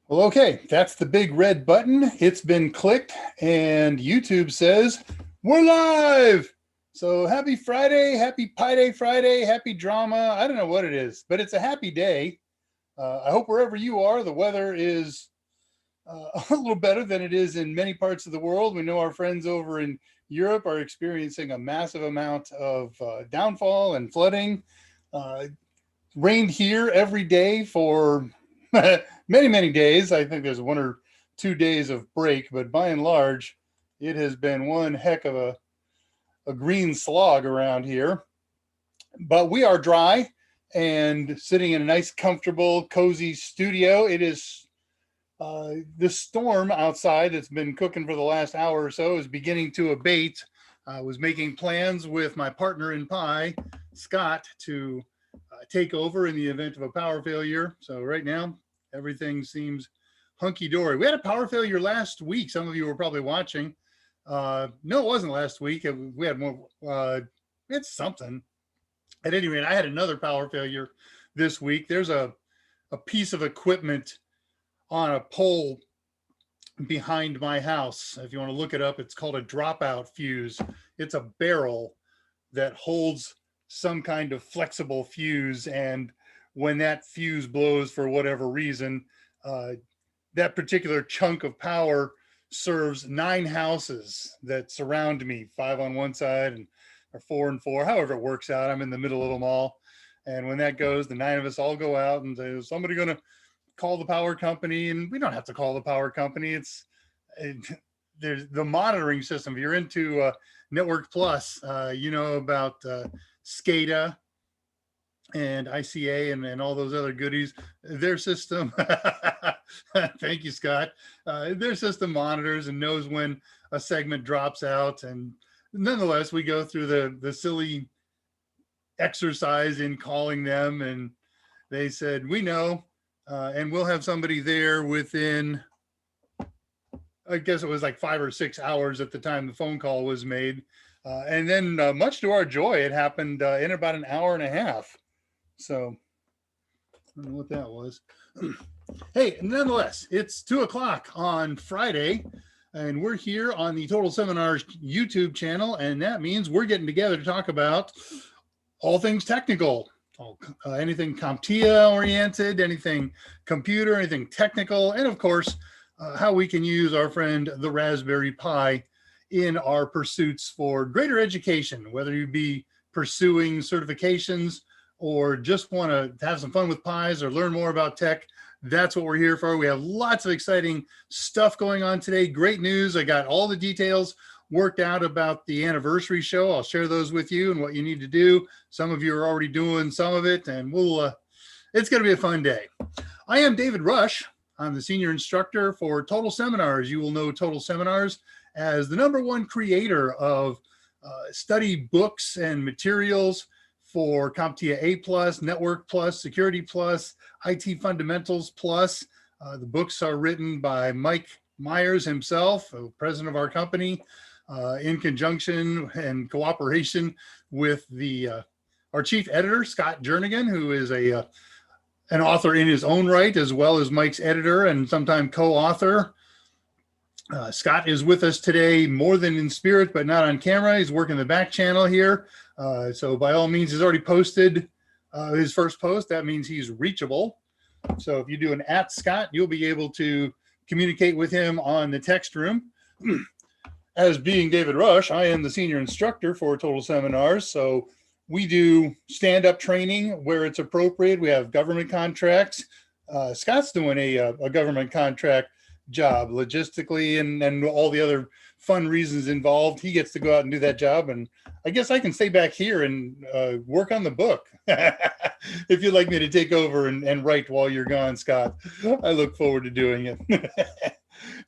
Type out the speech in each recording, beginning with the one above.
Well, okay, that's the big red button. It's been clicked, and YouTube says we're live. So happy Friday, happy Pi Day Friday, happy drama. I don't know what it is, but it's a happy day. I hope wherever you are, the weather is a little better than it is in many parts of the world. We know our friends over in Europe are experiencing a massive amount of downfall and flooding. Uh, Rained here every day for many days. I think there's 1 or 2 days of break, but by and large, it has been one heck of a green slog around here. But we are dry and sitting in a nice, comfortable, cozy studio. It is the storm outside that's been cooking for the last hour or so is beginning to abate. I was making plans with my partner in Pi, Scott, to take over in the event of a power failure. So right now, everything seems hunky dory. We had a power failure last week. Some of you were probably watching. No, it wasn't last week. We had more. It's something. At any rate, I had another power failure this week. There's a piece of equipment on a pole behind my house. If you want to look it up, it's called a dropout fuse. It's a barrel that holds some kind of flexible fuse, and when that fuse blows for whatever reason, uh, that particular chunk of power serves 9 houses that surround me, 5 on one side and or 4 and 4, however it works out. I'm in the middle of them all, and when that goes, the 9 of us all go out and say, is somebody going to call the power company? And we don't have to call the power company. It, there's the monitoring system. If you're into Network Plus, you know about SCADA and ICA and all those other goodies. Their system, thank you, Scott. Their system monitors and knows when a segment drops out. And nonetheless, we go through the silly exercise in calling them, and they said, we know, and we'll have somebody there within, I guess it was like 5 or 6 hours at the time the phone call was made. And then, much to our joy, it happened in about an hour and a half. So, I don't know what that was. Hey, nonetheless, it's 2 o'clock on Friday, and we're here on the Total Seminars YouTube channel, and that means we're getting together to talk about all things technical, anything CompTIA oriented, anything computer, anything technical, and of course, how we can use our friend the Raspberry Pi in our pursuits for greater education, whether you be pursuing certifications or just want to have some fun with pies or learn more about tech. That's what we're here for. We have lots of exciting stuff going on today. Great news. I got all the details worked out about the anniversary show. I'll share those with you and what you need to do. Some of you are already doing some of it, and it's going to be a fun day. I am David Rush. I'm the senior instructor for Total Seminars. You will know Total Seminars as the #1 creator of study books and materials for CompTIA A+, Network Plus, Security Plus, IT Fundamentals Plus. The books are written by Mike Myers himself, president of our company, in conjunction and cooperation with our chief editor, Scott Jernigan, who is an author in his own right, as well as Mike's editor and sometime co-author. Scott is with us today more than in spirit, but not on camera. He's working the back channel here. So by all means, he's already posted his first post. That means he's reachable. So if you do an @Scott, you'll be able to communicate with him on the text room. As being David Rush, I am the senior instructor for Total Seminars. So we do stand-up training where it's appropriate. We have government contracts. Scott's doing a government contract job logistically and all the other fun reasons involved. He gets to go out and do that job. And I guess I can stay back here and work on the book. If you'd like me to take over and write while you're gone, Scott, I look forward to doing it.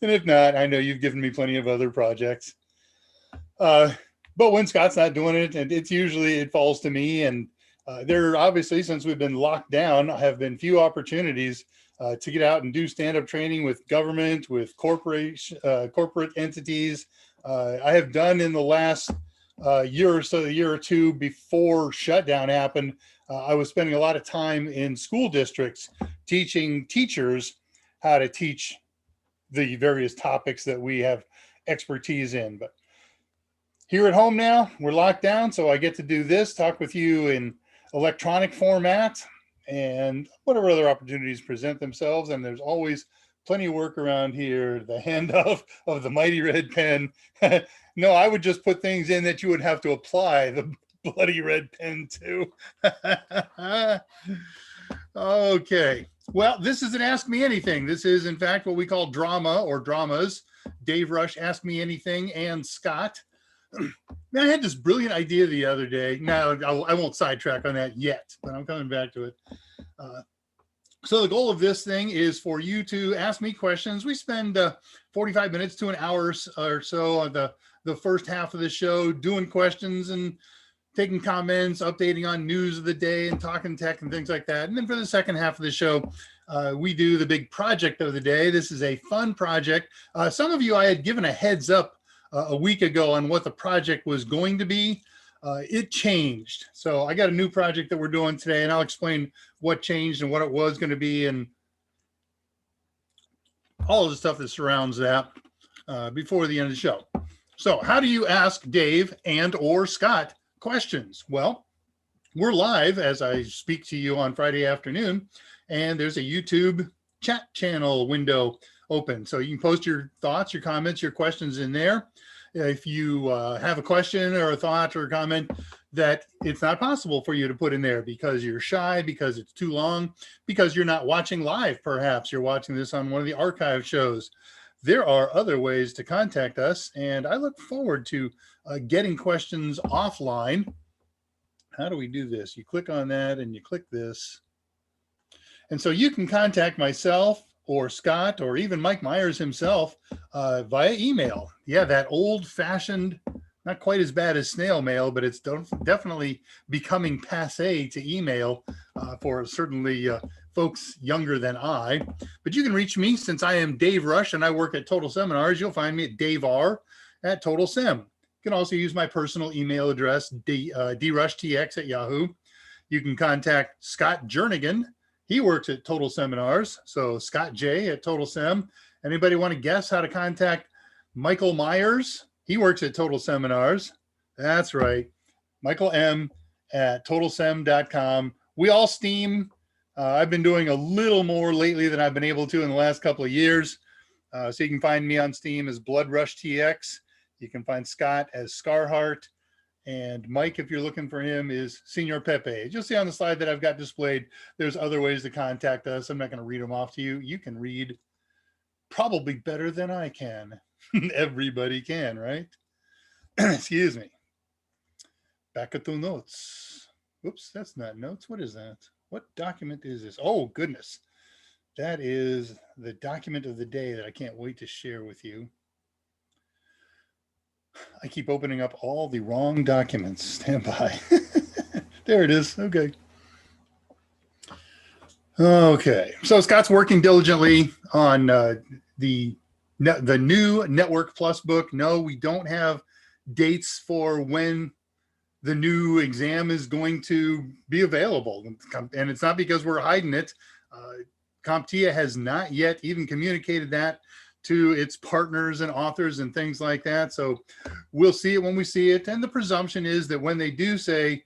And if not, I know you've given me plenty of other projects. But when Scott's not doing it, and it falls to me. And there obviously, since we've been locked down, have been few opportunities to get out and do stand-up training with government, with corporate entities. I have done in the last year or so, a year or two before shutdown happened. I was spending a lot of time in school districts teaching teachers how to teach the various topics that we have expertise in. But here at home now, we're locked down, so I get to do this, talk with you in electronic format and whatever other opportunities present themselves. And there's always plenty of work around here. The handoff of the mighty red pen. No, I would just put things in that you would have to apply the bloody red pen to. Okay. Well, this is an Ask Me Anything. This is, in fact, what we call drama or dramas. Dave Rush, Ask Me Anything, and Scott. Man, I had this brilliant idea the other day. Now, I won't sidetrack on that yet, but I'm coming back to it. So the goal of this thing is for you to ask me questions. We spend 45 minutes to an hour or so on the first half of the show doing questions and taking comments, updating on news of the day and talking tech and things like that. And then for the second half of the show, we do the big project of the day. This is a fun project. Some of you I had given a heads up a week ago on what the project was going to be. It changed. So I got a new project that we're doing today, and I'll explain what changed and what it was going to be and all of the stuff that surrounds that before the end of the show. So how do you ask Dave and or Scott questions? Well, we're live as I speak to you on Friday afternoon, and there's a YouTube chat channel window open. So you can post your thoughts, your comments, your questions in there. If you have a question or a thought or a comment that it's not possible for you to put in there because you're shy, because it's too long, because you're not watching live, perhaps you're watching this on one of the archive shows, there are other ways to contact us. And I look forward to getting questions offline. How do we do this? You click on that and you click this. And so you can contact myself or Scott, or even Mike Myers himself via email. Yeah, that old-fashioned, not quite as bad as snail mail, but it's definitely becoming passe to email for certainly folks younger than I. But you can reach me since I am Dave Rush and I work at Total Seminars. You'll find me at daveR@TotalSem. You can also use my personal email address, drushtx@Yahoo. You can contact Scott Jernigan. He works at Total Seminars, so Scott J at Total Sem. Anybody want to guess how to contact Michael Myers? He works at Total Seminars. That's right, Michael M at TotalSem.com. We all Steam. I've been doing a little more lately than I've been able to in the last couple of years. So you can find me on Steam as drushtx. You can find Scott as Scarheart. And Mike, if you're looking for him, is Senor Pepe. You'll see on the slide that I've got displayed, there's other ways to contact us. I'm not going to read them off to you. You can read probably better than I can. Everybody can, right? Excuse me. Back at the notes. Oops, that's not notes. What is that? What document is this? Oh, goodness. That is the document of the day that I can't wait to share with you. I keep opening up all the wrong documents. Stand by. There it is. Okay. Okay. So Scott's working diligently on the new Network Plus book. No, we don't have dates for when the new exam is going to be available. And it's not because we're hiding it. CompTIA has not yet even communicated that to its partners and authors and things like that. So we'll see it when we see it. And the presumption is that when they do say,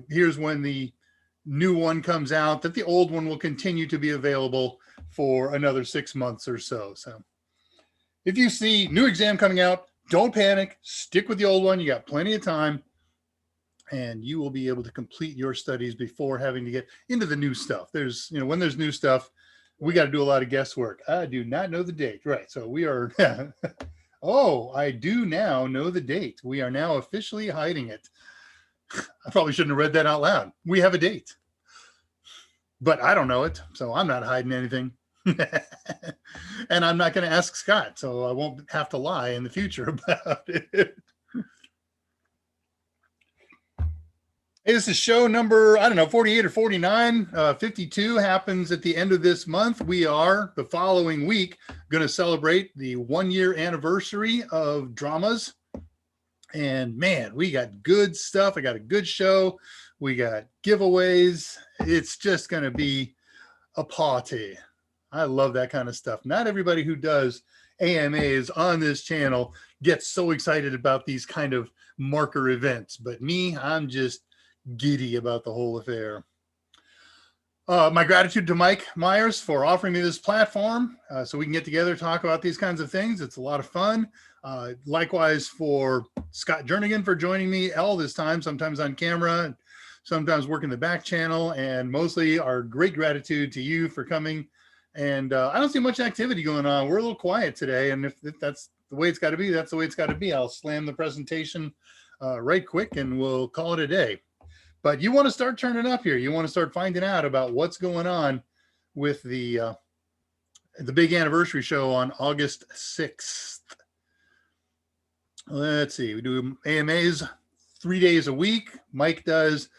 here's when the new one comes out, that the old one will continue to be available for another 6 months or so. So if you see new exam coming out, don't panic, stick with the old one. You got plenty of time and you will be able to complete your studies before having to get into the new stuff. There's, when there's new stuff, we got to do a lot of guesswork. I do not know the date. Right. So we are. Oh, I do now know the date. We are now officially hiding it. I probably shouldn't have read that out loud. We have a date, but I don't know it. So I'm not hiding anything. And I'm not going to ask Scott. So I won't have to lie in the future about it. Hey, this is show number, 48 or 49. 52 happens at the end of this month. We are, the following week, going to celebrate the 1-year anniversary of Dramas. And man, we got good stuff. I got a good show. We got giveaways. It's just going to be a party. I love that kind of stuff. Not everybody who does AMAs on this channel gets so excited about these kind of marker events, but me, I'm just giddy about the whole affair. My gratitude to Mike Myers for offering me this platform so we can get together, talk about these kinds of things. It's a lot of fun. Likewise for Scott Jernigan for joining me all this time, sometimes on camera, sometimes working the back channel, and mostly our great gratitude to you for coming. And I don't see much activity going on. We're a little quiet today, and if that's the way it's got to be, that's the way it's got to be. I'll slam the presentation right quick and we'll call it a day. But you want to start turning up here. You want to start finding out about what's going on with the big anniversary show on August 6th. Let's see. We do AMAs 3 days a week. Mike does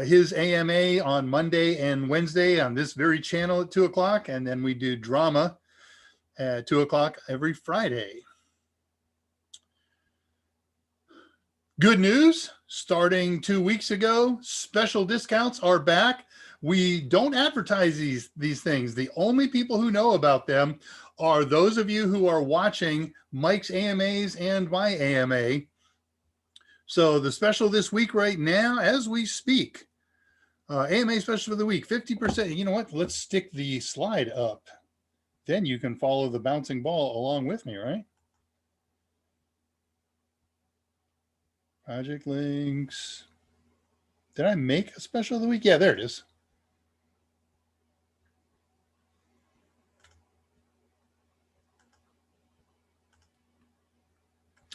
his AMA on Monday and Wednesday on this very channel at 2 o'clock. And then we do drama at 2 o'clock every Friday. Good news, starting 2 weeks ago, special discounts are back. We don't advertise these things. The only people who know about them are those of you who are watching Mike's AMAs and my AMA. So the special this week right now, as we speak, AMA special for the week, 50%. You know what? Let's stick the slide up. Then you can follow the bouncing ball along with me, right? Project links. Did I make a special of the week? Yeah, there it is.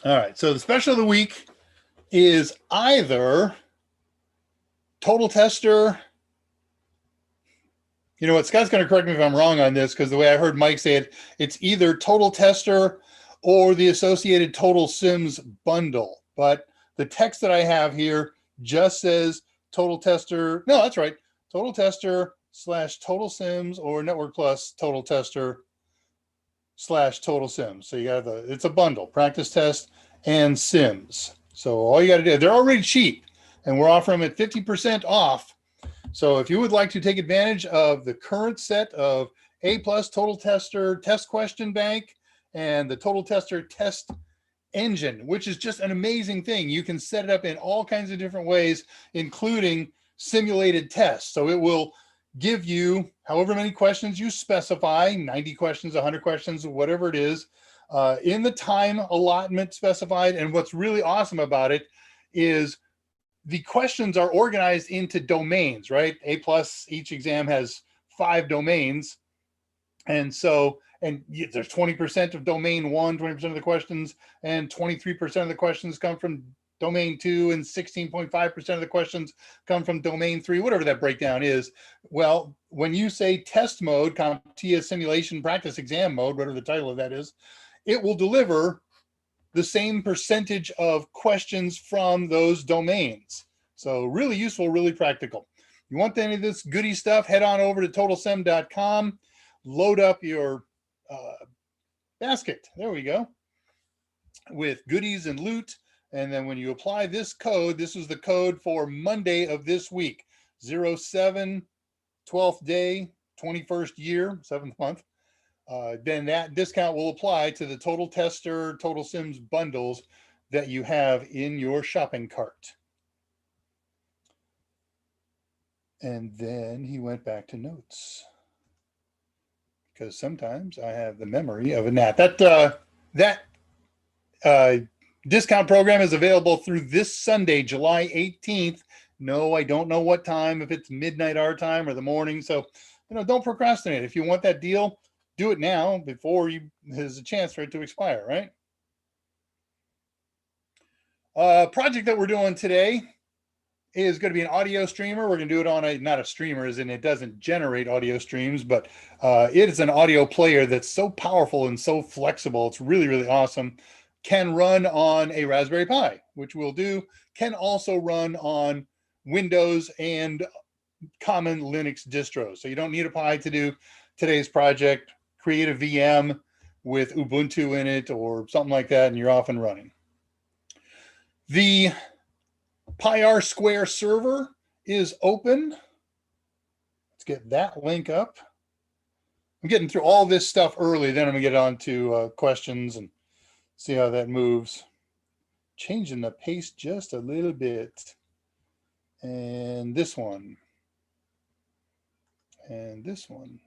All right, so the special of the week is either Total Tester. You know what, Scott's going to correct me if I'm wrong on this, because the way I heard Mike say it, it's either Total Tester or the associated Total Sims bundle. But the text that I have here just says Total Tester. No, that's right. Total Tester / Total Sims or Network Plus Total Tester / Total Sims. So you got it's a bundle, practice test and Sims. So all you got to do, they're already cheap and we're offering them at 50% off. So if you would like to take advantage of the current set of A+ Total Tester test question bank and the Total Tester test engine, which is just an amazing thing. You can set it up in all kinds of different ways, including simulated tests. So it will give you however many questions you specify, 90 questions, 100 questions, whatever it is, in the time allotment specified. And what's really awesome about it is the questions are organized into domains, right? A+, each exam has 5 domains. And so, and there's 20% of domain 1, 20% of the questions, and 23% of the questions come from domain 2, and 16.5% of the questions come from domain 3, whatever that breakdown is. Well, when you say test mode, CompTIA simulation practice exam mode, whatever the title of that is, it will deliver the same percentage of questions from those domains. So really useful, really practical. You want any of this goody stuff, head on over to totalsim.com, load up your basket. There we go. With goodies and loot. And then when you apply this code, this is the code for Monday of this week, 07, 12th day, 21st year, 7th month. Then that discount will apply to the Total Tester, Total Sims bundles that you have in your shopping cart. And then he went back to notes, because sometimes I have the memory of a gnat. That discount program is available through this Sunday, July 18th. No, I don't know what time, if it's midnight our time or the morning. So, don't procrastinate. If you want that deal, do it now before there's a chance for it to expire, right? Project that we're doing today is going to be an audio streamer. We're going to do it on not a streamer as in it doesn't generate audio streams, but it is an audio player that's so powerful and so flexible. It's really, really awesome. Can run on a Raspberry Pi, which we'll do. Can also run on Windows and common Linux distros. So you don't need a Pi to do today's project. Create a VM with Ubuntu in it or something like that, and you're off and running. The Pi Square server is open. Let's get that link up. I'm getting through all this stuff early, then I'm gonna get on to questions and see how that moves. Changing the pace just a little bit. And this one. And this one.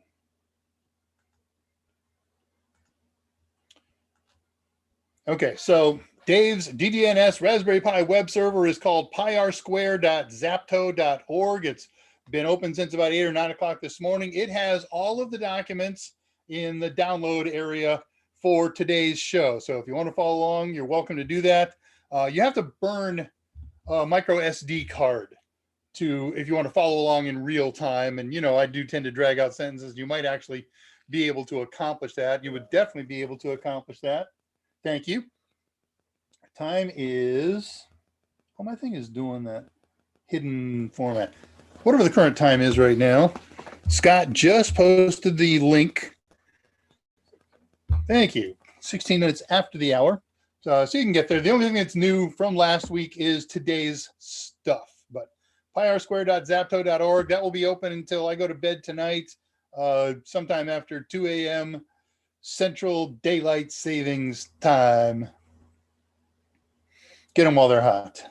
Okay, so Dave's DDNS Raspberry Pi web server is called pirsquare.zapto.org. It's been open since about 8 or 9 o'clock this morning. It has all of the documents in the download area for today's show. So if you want to follow along, you're welcome to do that. You have to burn a micro SD card if you want to follow along in real time. And, you know, I do tend to drag out sentences. You might actually be able to accomplish that. You would definitely be able to accomplish that. Thank you. Time is, oh, my thing is doing that hidden format. Whatever the current time is right now. Scott just posted the link. Thank you. 16 minutes after the hour. So you can get there. The only thing that's new from last week is today's stuff. But pirsquare.zapto.org, that will be open until I go to bed tonight, sometime after 2 a.m. Central Daylight Savings Time. Get them while they're hot.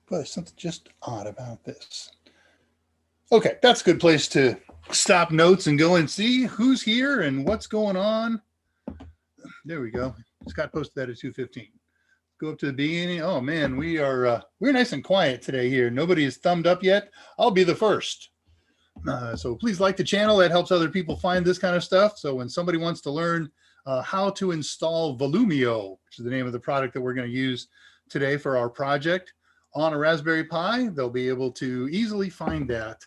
But there's something just odd about this. Okay, that's a good place to stop notes and go and see who's here and what's going on. There we go. Scott posted that at 2:15. Go up to the beginning. Oh man, we're nice and quiet today here. Nobody has thumbed up yet. I'll be the first. So please like the channel. That helps other people find this kind of stuff. So when somebody wants to learn how to install Volumio, which is the name of the product that we're going to use today for our project on a Raspberry Pi, they'll be able to easily find that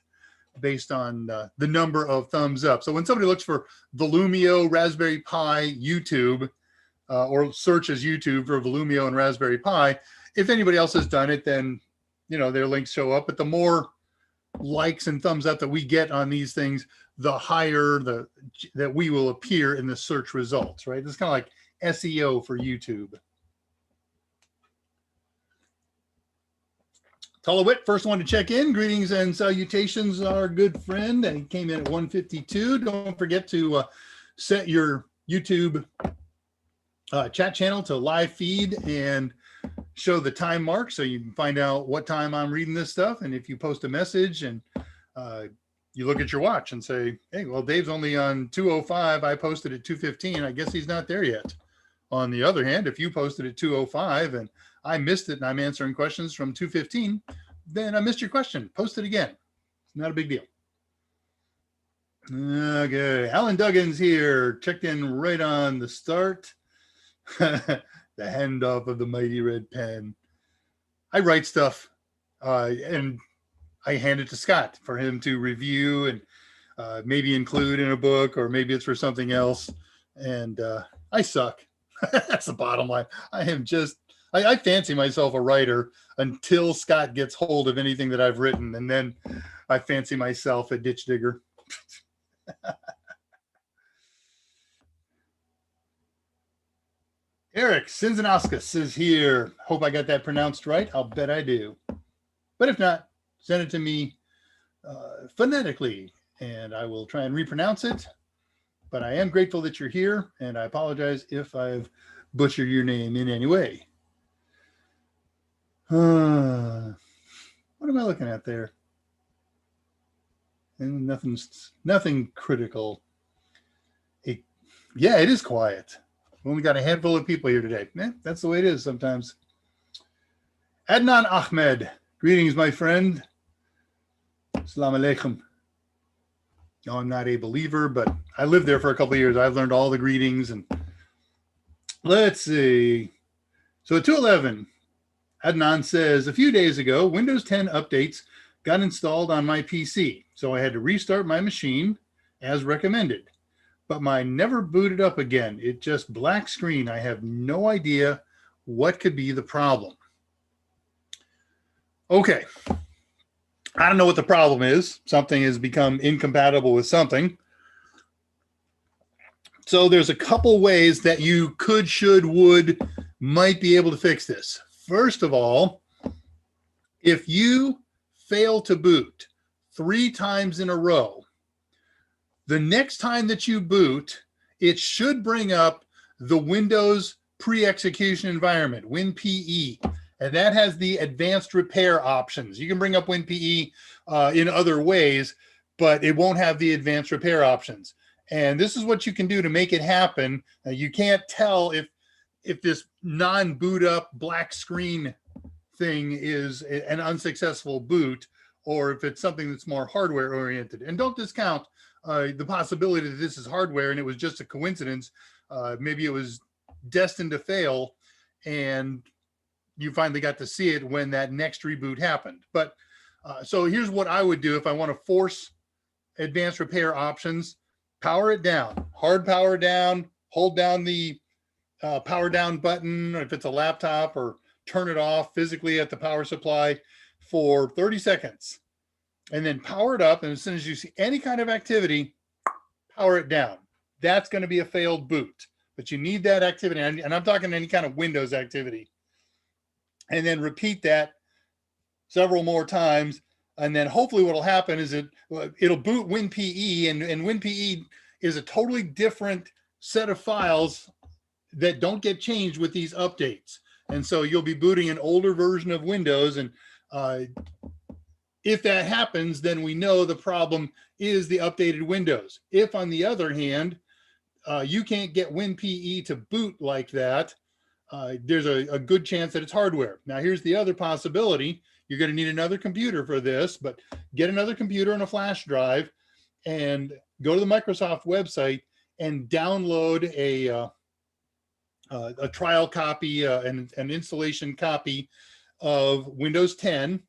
based on the number of thumbs up. So when somebody looks for Volumio Raspberry Pi YouTube or searches YouTube for Volumio and Raspberry Pi, if anybody else has done it, then, you know, their links show up. But the more likes and thumbs up that we get on these things, the higher that we will appear in the search results, right? This is kind of like SEO for YouTube. Tulawit, first one to check in. Greetings and salutations, our good friend. And he came in at 1:52. Don't forget to set your YouTube chat channel to live feed and show the time mark so you can find out what time I'm reading this stuff. And if you post a message and you look at your watch and say, hey, well, Dave's only on 2:05. I posted at 2:15. I guess he's not there yet. On the other hand, if you posted at 2:05 and I missed it and I'm answering questions from 2:15, then I missed your question. Post it again. It's not a big deal. Okay, Alan Duggan's here. Checked in right on the start. The handoff of the mighty red pen. I write stuff and I hand it to Scott for him to review and maybe include in a book, or maybe it's for something else. And I suck. That's the bottom line. I fancy myself a writer until Scott gets hold of anything that I've written. And then I fancy myself a ditch digger. Eric Sinzanauskas is here. Hope I got that pronounced right. I'll bet I do. But if not, send it to me phonetically, and I will try and repronounce it. But I am grateful that you're here, and I apologize if I've butchered your name in any way. What am I looking at there? And nothing critical. Yeah, it is quiet. We only got a handful of people here today. That's the way it is sometimes. Adnan Ahmed, greetings, my friend. Assalamu alaikum. No, I'm not a believer, but I lived there for a couple of years. I've learned all the greetings. And let's see. So at 2:11, Adnan says, a few days ago, Windows 10 updates got installed on my PC. So I had to restart my machine as recommended. But mine never booted up again. It just black screen. I have no idea what could be the problem. Okay. I don't know what the problem is. Something has become incompatible with something. So there's a couple ways that you could, should, would, might be able to fix this. First of all, if you fail to boot 3 times in a row, The next time that you boot, it should bring up the Windows pre-execution environment, WinPE, and that has the advanced repair options. You can bring up WinPE in other ways, but it won't have the advanced repair options. And this is what you can do to make it happen. You can't tell if this non-boot up black screen thing is an unsuccessful boot, or if it's something that's more hardware oriented. And don't discount the possibility that this is hardware and it was just a coincidence. Maybe it was destined to fail and you finally got to see it when that next reboot happened. But so here's what I would do if I want to force advanced repair options. Power it down, hard power down, hold down the power down button if it's a laptop, or turn it off physically at the power supply for 30 seconds. And then power it up. And as soon as you see any kind of activity, power it down. That's going to be a failed boot. But you need that activity. And I'm talking any kind of Windows activity. And then repeat that several more times. And then hopefully what will happen is it'll boot WinPE, and WinPE is a totally different set of files that don't get changed with these updates. And so you'll be booting an older version of Windows. And if that happens, then we know the problem is the updated Windows. If, on the other hand, you can't get WinPE to boot like that, there's a good chance that it's hardware. Now, here's the other possibility. You're going to need another computer for this, but get another computer and a flash drive and go to the Microsoft website and download a trial copy, an installation copy of Windows 10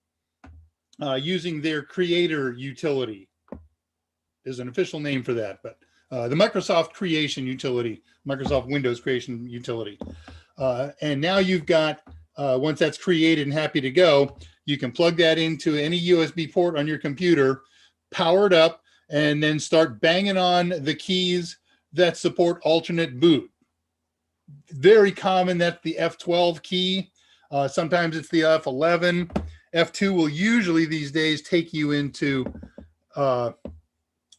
using their creator utility. There's an official name for that, but the Microsoft creation utility, Microsoft Windows creation utility. And now you've got, once that's created and happy to go, you can plug that into any USB port on your computer, power it up, and then start banging on the keys that support alternate boot. Very common, that's the F12 key. Sometimes it's the F11. F2 will usually these days take you into the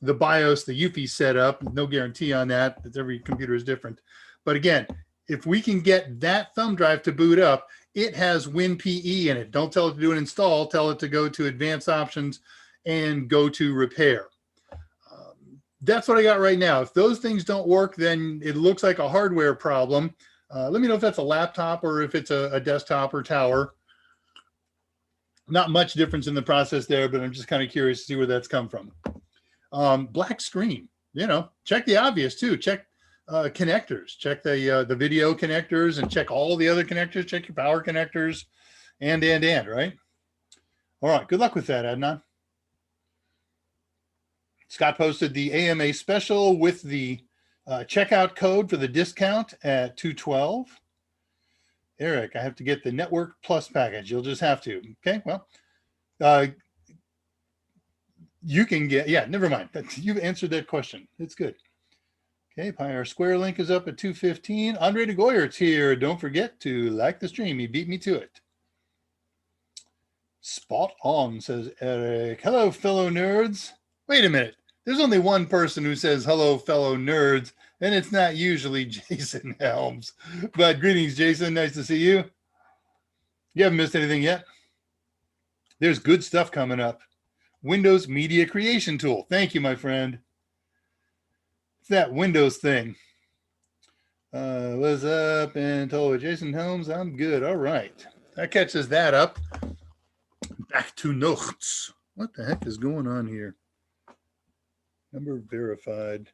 BIOS, the UEFI setup. No guarantee on that, because every computer is different. But again, if we can get that thumb drive to boot up, it has WinPE in it. Don't tell it to do an install. Tell it to go to advanced options and go to repair. That's what I got right now. If those things don't work, then it looks like a hardware problem. Let me know if that's a laptop or if it's a desktop or tower. Not much difference in the process there, but I'm just kind of curious to see where that's come from. Black screen, check the obvious too. Check connectors, check the video connectors, and check all the other connectors, check your power connectors, and, right? All right, good luck with that, Adnan. Scott posted the AMA special with the checkout code for the discount at $212. Eric, I have to get the Network Plus package. You'll just have to. Okay, well, you can get, never mind. You've answered that question. It's good. Okay, Pioneer Square link is up at 2:15. Andre de Goyert's here. Don't forget to like the stream. He beat me to it. Spot on, says Eric. Hello, fellow nerds. Wait a minute. There's only one person who says hello, fellow nerds, and it's not usually Jason Helms. But greetings, Jason. Nice to see you. You haven't missed anything yet. There's good stuff coming up. Windows Media Creation Tool. Thank you, my friend. It's that Windows thing. What's up? And told Jason Helms, I'm good. All right. That catches that up. Back to notes. What the heck is going on here? Number verified.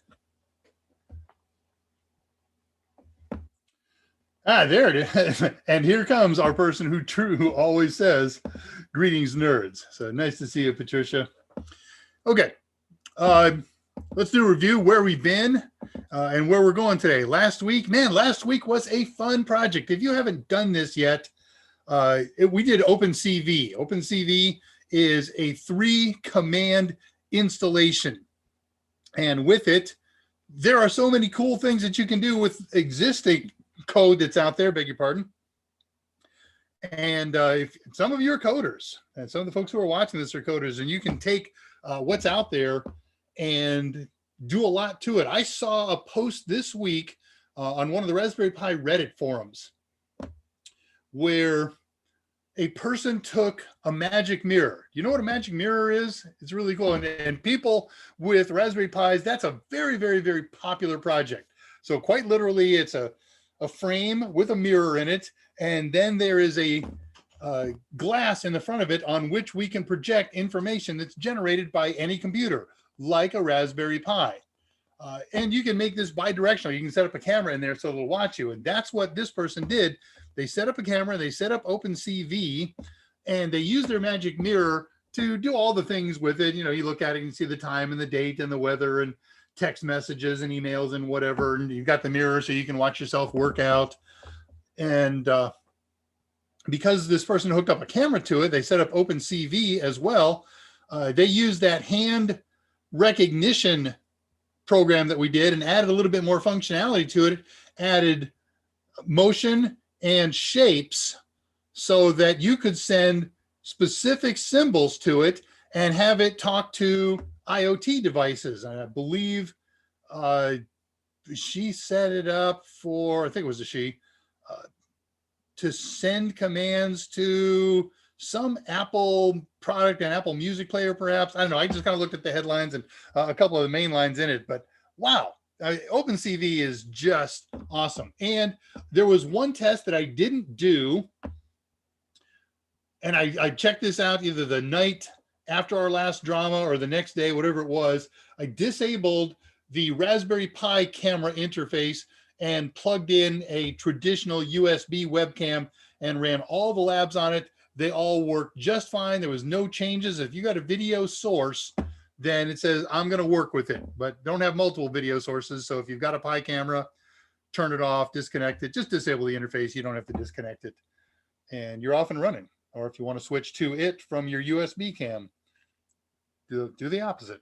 There it is. And here comes our person who always says, greetings, nerds. So nice to see you, Patricia. Okay. Let's do a review where we've been and where we're going today. Last week was a fun project. If you haven't done this yet, we did OpenCV. OpenCV is a 3-command installation. And with it, there are so many cool things that you can do with existing code that's out there, beg your pardon. And if some of you are coders, and some of the folks who are watching this are coders, and you can take what's out there and do a lot to it. I saw a post this week on one of the Raspberry Pi Reddit forums where a person took a magic mirror. You know what a magic mirror is? It's really cool. And people with Raspberry Pis, that's a very, very, very popular project. So quite literally, it's a frame with a mirror in it. And then there is a glass in the front of it on which we can project information that's generated by any computer, like a Raspberry Pi. And you can make this bi-directional. You can set up a camera in there so it'll watch you. And that's what this person did. They set up a camera, they set up OpenCV, and they use their magic mirror to do all the things with it. You know, you look at it and see the time and the date and the weather and text messages and emails and whatever. And you've got the mirror so you can watch yourself work out. And because this person hooked up a camera to it, they set up OpenCV as well. They used that hand recognition program that we did and added a little bit more functionality to it, added motion and shapes so that you could send specific symbols to it and have it talk to IoT devices. And I believe she set it up for, I think it was a she, to send commands to some Apple product, an Apple Music player, perhaps. I don't know. I just kind of looked at the headlines and a couple of the main lines in it, but wow. OpenCV is just awesome. And there was one test that I didn't do. And I checked this out either the night after our last drama or the next day, whatever it was. I disabled the Raspberry Pi camera interface and plugged in a traditional USB webcam and ran all the labs on it. They all worked just fine. There was no changes. If you got a video source, then it says, I'm going to work with it, but don't have multiple video sources. So if you've got a Pi camera, turn it off, disconnect it, just disable the interface. You don't have to disconnect it and you're off and running. Or if you want to switch to it from your USB cam, do the opposite.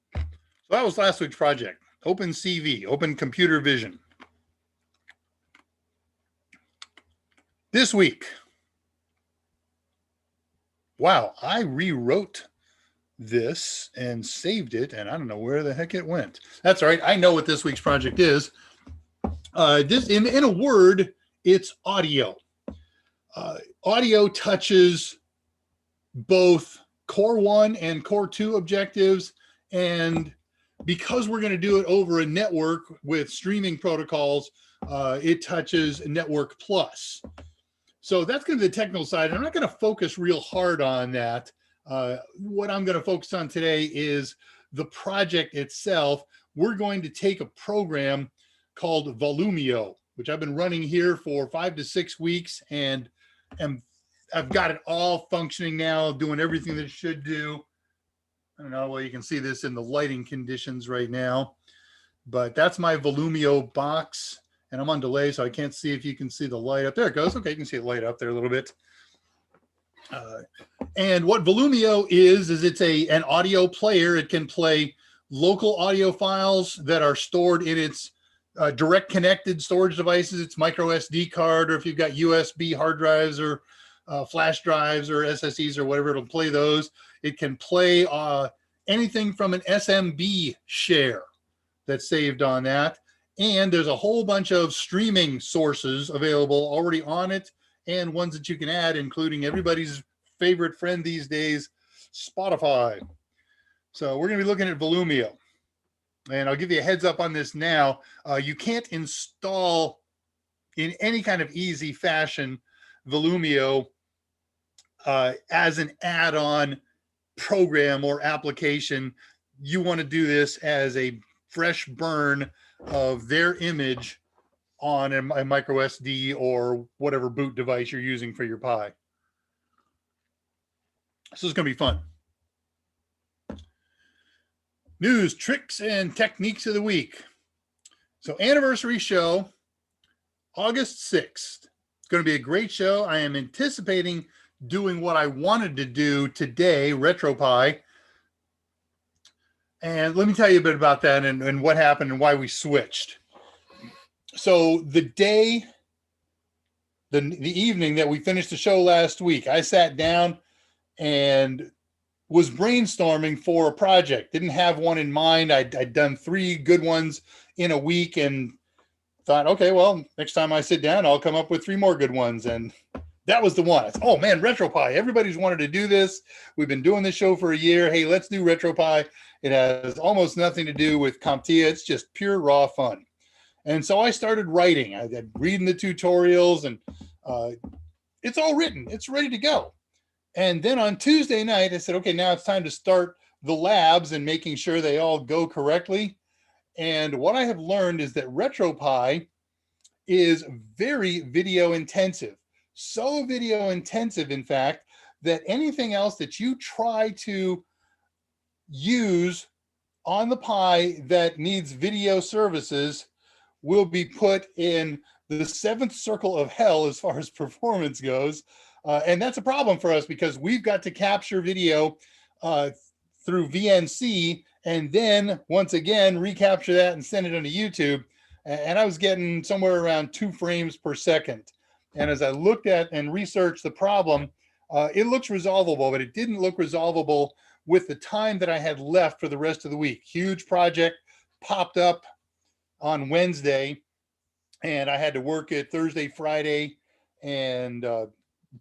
So that was last week's project, OpenCV, Open Computer Vision. This week, wow, I rewrote this and saved it, and I don't know where the heck it went. That's all right. I know what this week's project is. This, in a word, it's audio. Audio touches both Core 1 and Core 2 objectives, and because we're going to do it over a network with streaming protocols, it touches Network Plus. So that's going to be the technical side. I'm not going to focus real hard on that. What I'm going to focus on today is the project itself. We're going to take a program called Volumio, which I've been running here for 5 to 6 weeks, and I've got it all functioning now, doing everything that it should do. I don't know, well, you can see this in the lighting conditions right now, but that's my Volumio box. And I'm on delay, so I can't see if you can see the light up. There it goes. Okay, you can see the light up there a little bit. And what Volumio is it's an audio player. It can play local audio files that are stored in its direct connected storage devices, its micro SD card, or if you've got USB hard drives or flash drives or SSDs or whatever, it'll play those. It can play anything from an SMB share that's saved on that. And there's a whole bunch of streaming sources available already on it and ones that you can add, including everybody's favorite friend these days, Spotify. So we're going to be looking at Volumio. And I'll give you a heads up on this now. You can't install in any kind of easy fashion Volumio as an add-on program or application. You want to do this as a fresh burn of their image on a micro SD or whatever boot device you're using for your Pi. This is going to be fun. News, tricks, and techniques of the week. So anniversary show, August 6th. It's going to be a great show. I am anticipating doing what I wanted to do today, RetroPie. And let me tell you a bit about that and what happened and why we switched. So the evening that we finished the show last week, I sat down and was brainstorming for a project. Didn't have one in mind. I'd done 3 good ones in a week and thought, okay, well, next time I sit down, I'll come up with 3 more good ones. And that was the one. I thought, oh man, RetroPie. Everybody's wanted to do this. We've been doing this show for a year. Hey, let's do RetroPie. It has almost nothing to do with CompTIA. It's just pure raw fun. And so I started writing. I had reading the tutorials, and it's all written. It's ready to go. And then on Tuesday night, I said, okay, now it's time to start the labs and making sure they all go correctly. And what I have learned is that RetroPie is very video intensive. So video intensive, in fact, that anything else that you try to use on the Pi that needs video services will be put in the 7th circle of hell as far as performance goes. And that's a problem for us because we've got to capture video through VNC and then once again recapture that and send it onto YouTube. And I was getting somewhere around 2 frames per second. And as I looked at and researched the problem, it looks resolvable, but it didn't look resolvable with the time that I had left for the rest of the week. Huge project popped up on Wednesday, and I had to work it Thursday, Friday, and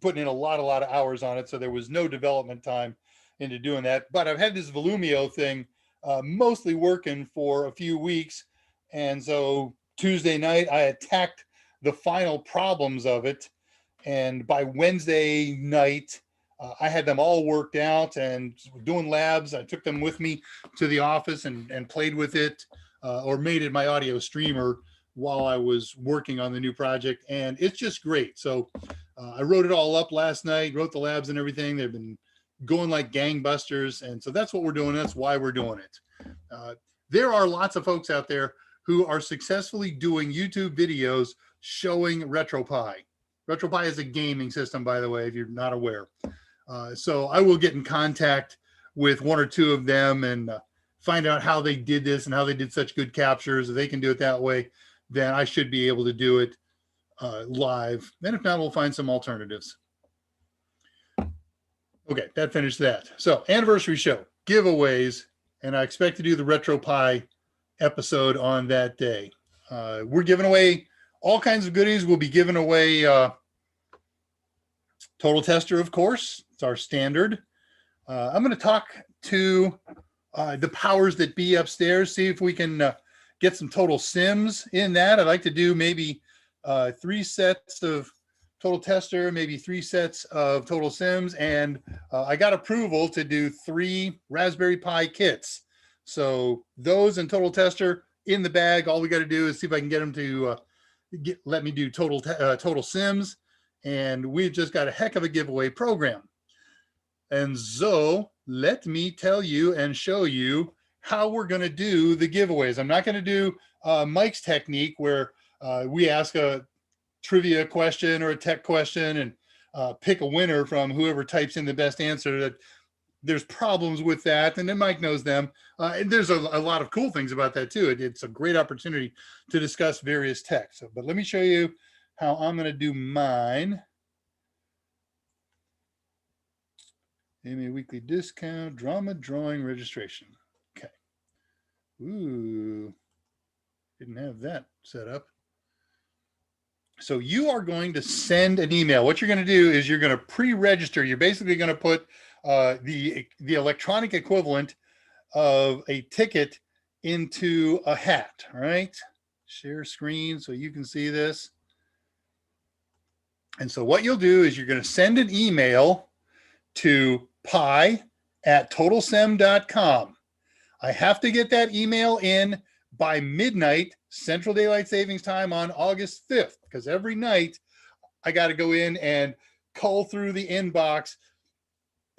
putting in a lot of hours on it. So there was no development time into doing that. But I've had this Volumio thing mostly working for a few weeks. And so Tuesday night, I attacked the final problems of it. And by Wednesday night, I had them all worked out and doing labs. I took them with me to the office and played with it or made it my audio streamer while I was working on the new project. And it's just great. So I wrote it all up last night, wrote the labs and everything. They've been going like gangbusters. And so that's what we're doing. That's why we're doing it. There are lots of folks out there who are successfully doing YouTube videos showing RetroPie. RetroPie is a gaming system, by the way, if you're not aware. So I will get in contact with 1 or 2 of them and find out how they did this and how they did such good captures. If they can do it that way, then I should be able to do it live. And if not, we'll find some alternatives. Okay, that finished that. So anniversary show, giveaways, and I expect to do the RetroPie episode on that day. We're giving away all kinds of goodies. We'll be giving away Total Tester, of course. It's our standard. I'm going to talk to the powers that be upstairs, see if we can get some Total Sims in that. I'd like to do maybe 3 sets of Total Tester, maybe 3 sets of Total Sims, and I got approval to do 3 Raspberry Pi kits. So those and Total Tester in the bag. All we got to do is see if I can get them to let me do Total Sims, and we've just got a heck of a giveaway program. And so let me tell you and show you how we're going to do the giveaways. I'm not going to do Mike's technique where we ask a trivia question or a tech question and pick a winner from whoever types in the best answer. There's problems with that, and then Mike knows them. And there's a lot of cool things about that too. It's a great opportunity to discuss various tech. So, but let me show you how I'm going to do mine. AMA weekly discount, drama drawing registration. Okay. Ooh, didn't have that set up. So you are going to send an email. What you're going to do is you're going to pre-register. You're basically going to put the electronic equivalent of a ticket into a hat. All right. Share screen so you can see this. And so what you'll do is you're going to send an email to pi@totalsem.com. I have to get that email in by midnight Central Daylight Savings Time on August 5th, because every night I got to go in and cull through the inbox,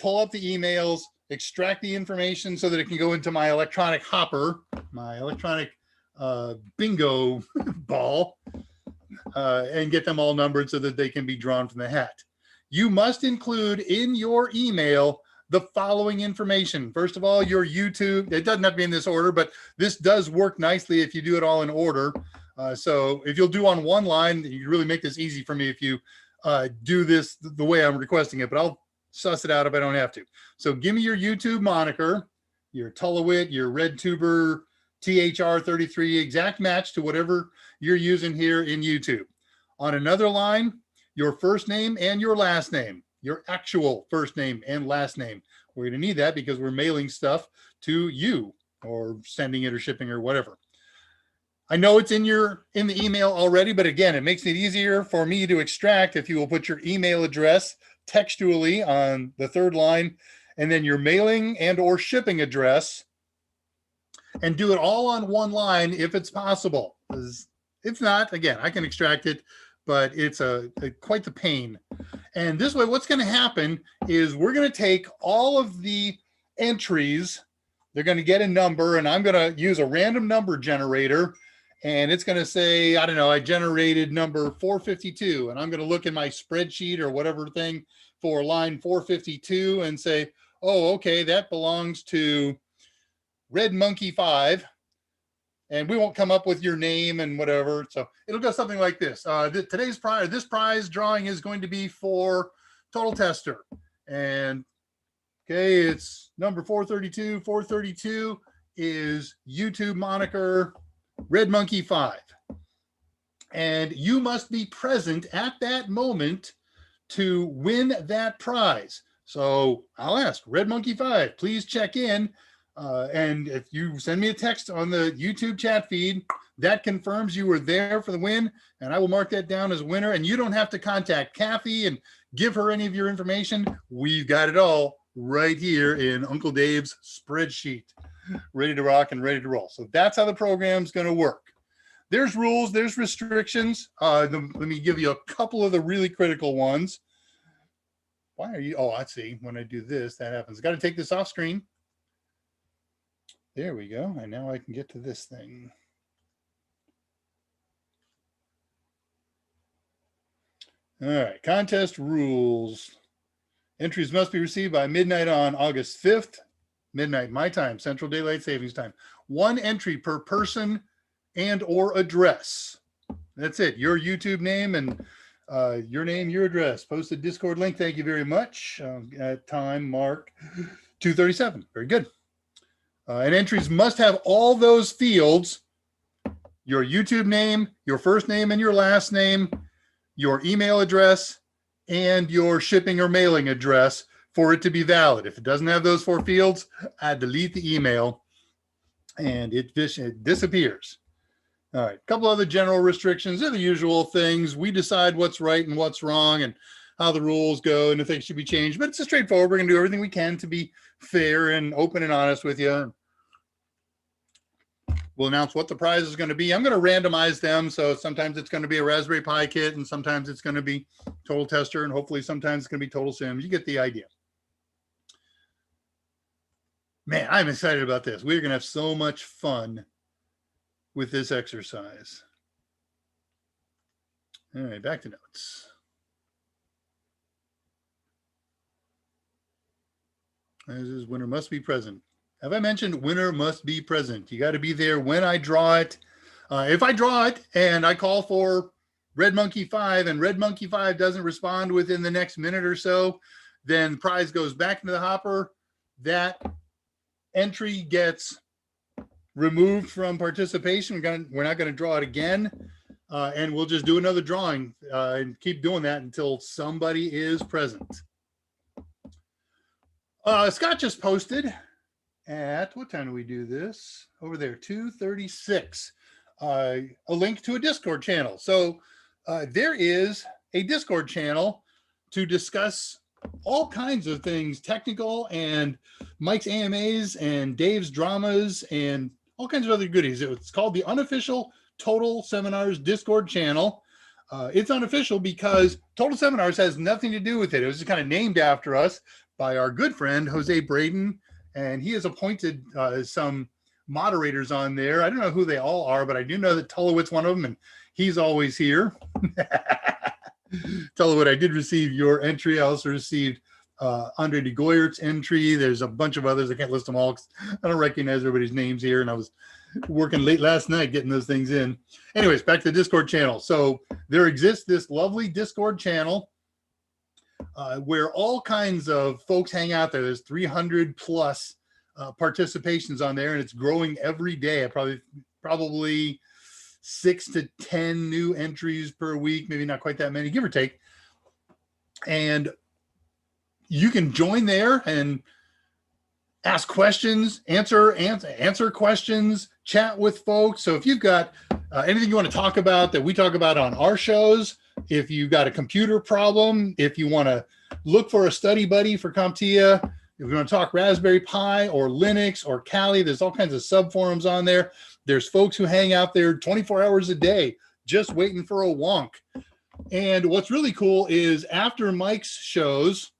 pull up the emails, extract the information so that it can go into my electronic hopper, my electronic bingo ball, and get them all numbered so that they can be drawn from the hat. You must include in your email the following information. First of all, your YouTube. It doesn't have to be in this order, but this does work nicely if you do it all in order. So if you'll do on one line, you really make this easy for me if you do this the way I'm requesting it, but I'll suss it out if I don't have to. So give me your YouTube moniker, your Tullowit, your RedTuber, THR33, exact match to whatever you're using here in YouTube. On another line, your first name and your last name, your actual first name and last name. We're going to need that because we're mailing stuff to you or sending it or shipping or whatever. I know it's in the email already, but again, it makes it easier for me to extract if you will put your email address textually on the third line, and then your mailing and or shipping address, and do it all on one line if it's possible. If not, again, I can extract it, but it's quite the pain. And this way, what's going to happen is we're going to take all of the entries. They're going to get a number, and I'm going to use a random number generator. And it's going to say, I don't know, I generated number 452. And I'm going to look in my spreadsheet or whatever thing for line 452 and say, oh, okay, that belongs to Red Monkey 5. And we won't come up with your name and whatever. So it'll go something like this. This prize drawing is going to be for Total Tester. And okay, it's number 432. 432 is YouTube moniker Red Monkey 5. And you must be present at that moment to win that prize. So I'll ask Red Monkey 5, please check in. And if you send me a text on the YouTube chat feed, that confirms you were there for the win. And I will mark that down as winner. And you don't have to contact Kathy and give her any of your information. We've got it all right here in Uncle Dave's spreadsheet, ready to rock and ready to roll. So that's how the program's going to work. There's rules, there's restrictions. Let me give you a couple of the really critical ones. Why are you, oh, I see. When I do this, that happens. Got to take this off screen. There we go. And now I can get to this thing. All right, contest rules. Entries must be received by midnight on August 5th, midnight my time, Central Daylight Savings Time. One entry per person and or address. That's it. Your YouTube name and your name, your address. Post a Discord link. Thank you very much. At time mark 2:37. Very good. And entries must have all those fields: your YouTube name, your first name and your last name, your email address, and your shipping or mailing address for it to be valid. If it doesn't have those 4 fields, I delete the email and it disappears. All right, a couple other general restrictions. They're the usual things. We decide what's right and what's wrong and how the rules go and if they should be changed, but it's straightforward. We're going to do everything we can to be fair and open and honest with you. We'll announce what the prize is going to be. I'm going to randomize them. So sometimes it's going to be a Raspberry Pi kit and sometimes it's going to be Total Tester and hopefully sometimes it's going to be Total Sims. You get the idea. Man, I'm excited about this. We're going to have so much fun with this exercise. All right, back to notes. This is winner must be present. Have I mentioned winner must be present? You got to be there when I draw it. If I draw it and I call for Red Monkey 5 and Red Monkey 5 doesn't respond within the next minute or so, then the prize goes back into the hopper. That entry gets removed from participation. We're not going to draw it again. And we'll just do another drawing and keep doing that until somebody is present. Scott just posted at, what time do we do this? Over there, 2:36, a link to a Discord channel. So there is a Discord channel to discuss all kinds of things, technical and Mike's AMAs and Dave's dramas and all kinds of other goodies. It's called the Unofficial Total Seminars Discord channel. It's unofficial because Total Seminars has nothing to do with it. It was just kind of named after us by our good friend, Jose Braden, and he has appointed some moderators on there. I don't know who they all are, but I do know that Tullowit's one of them, and he's always here. Tullowit, I did receive your entry. I also received Andre de Goyert's entry. There's a bunch of others. I can't list them all because I don't recognize everybody's names here, and I was working late last night getting those things in. Anyways, back to the Discord channel. So there exists this lovely Discord channel where all kinds of folks hang out there. There's 300 plus participations on there, and it's growing every day. Probably 6 to 10 new entries per week, maybe not quite that many, give or take. And you can join there and ask questions, answer questions, chat with folks. So if you've got anything you want to talk about that we talk about on our shows, if you've got a computer problem, if you want to look for a study buddy for CompTIA, if you want to talk Raspberry Pi or Linux or Kali, there's all kinds of sub forums on there. There's folks who hang out there 24 hours a day just waiting for a wonk. And what's really cool is after Mike's shows,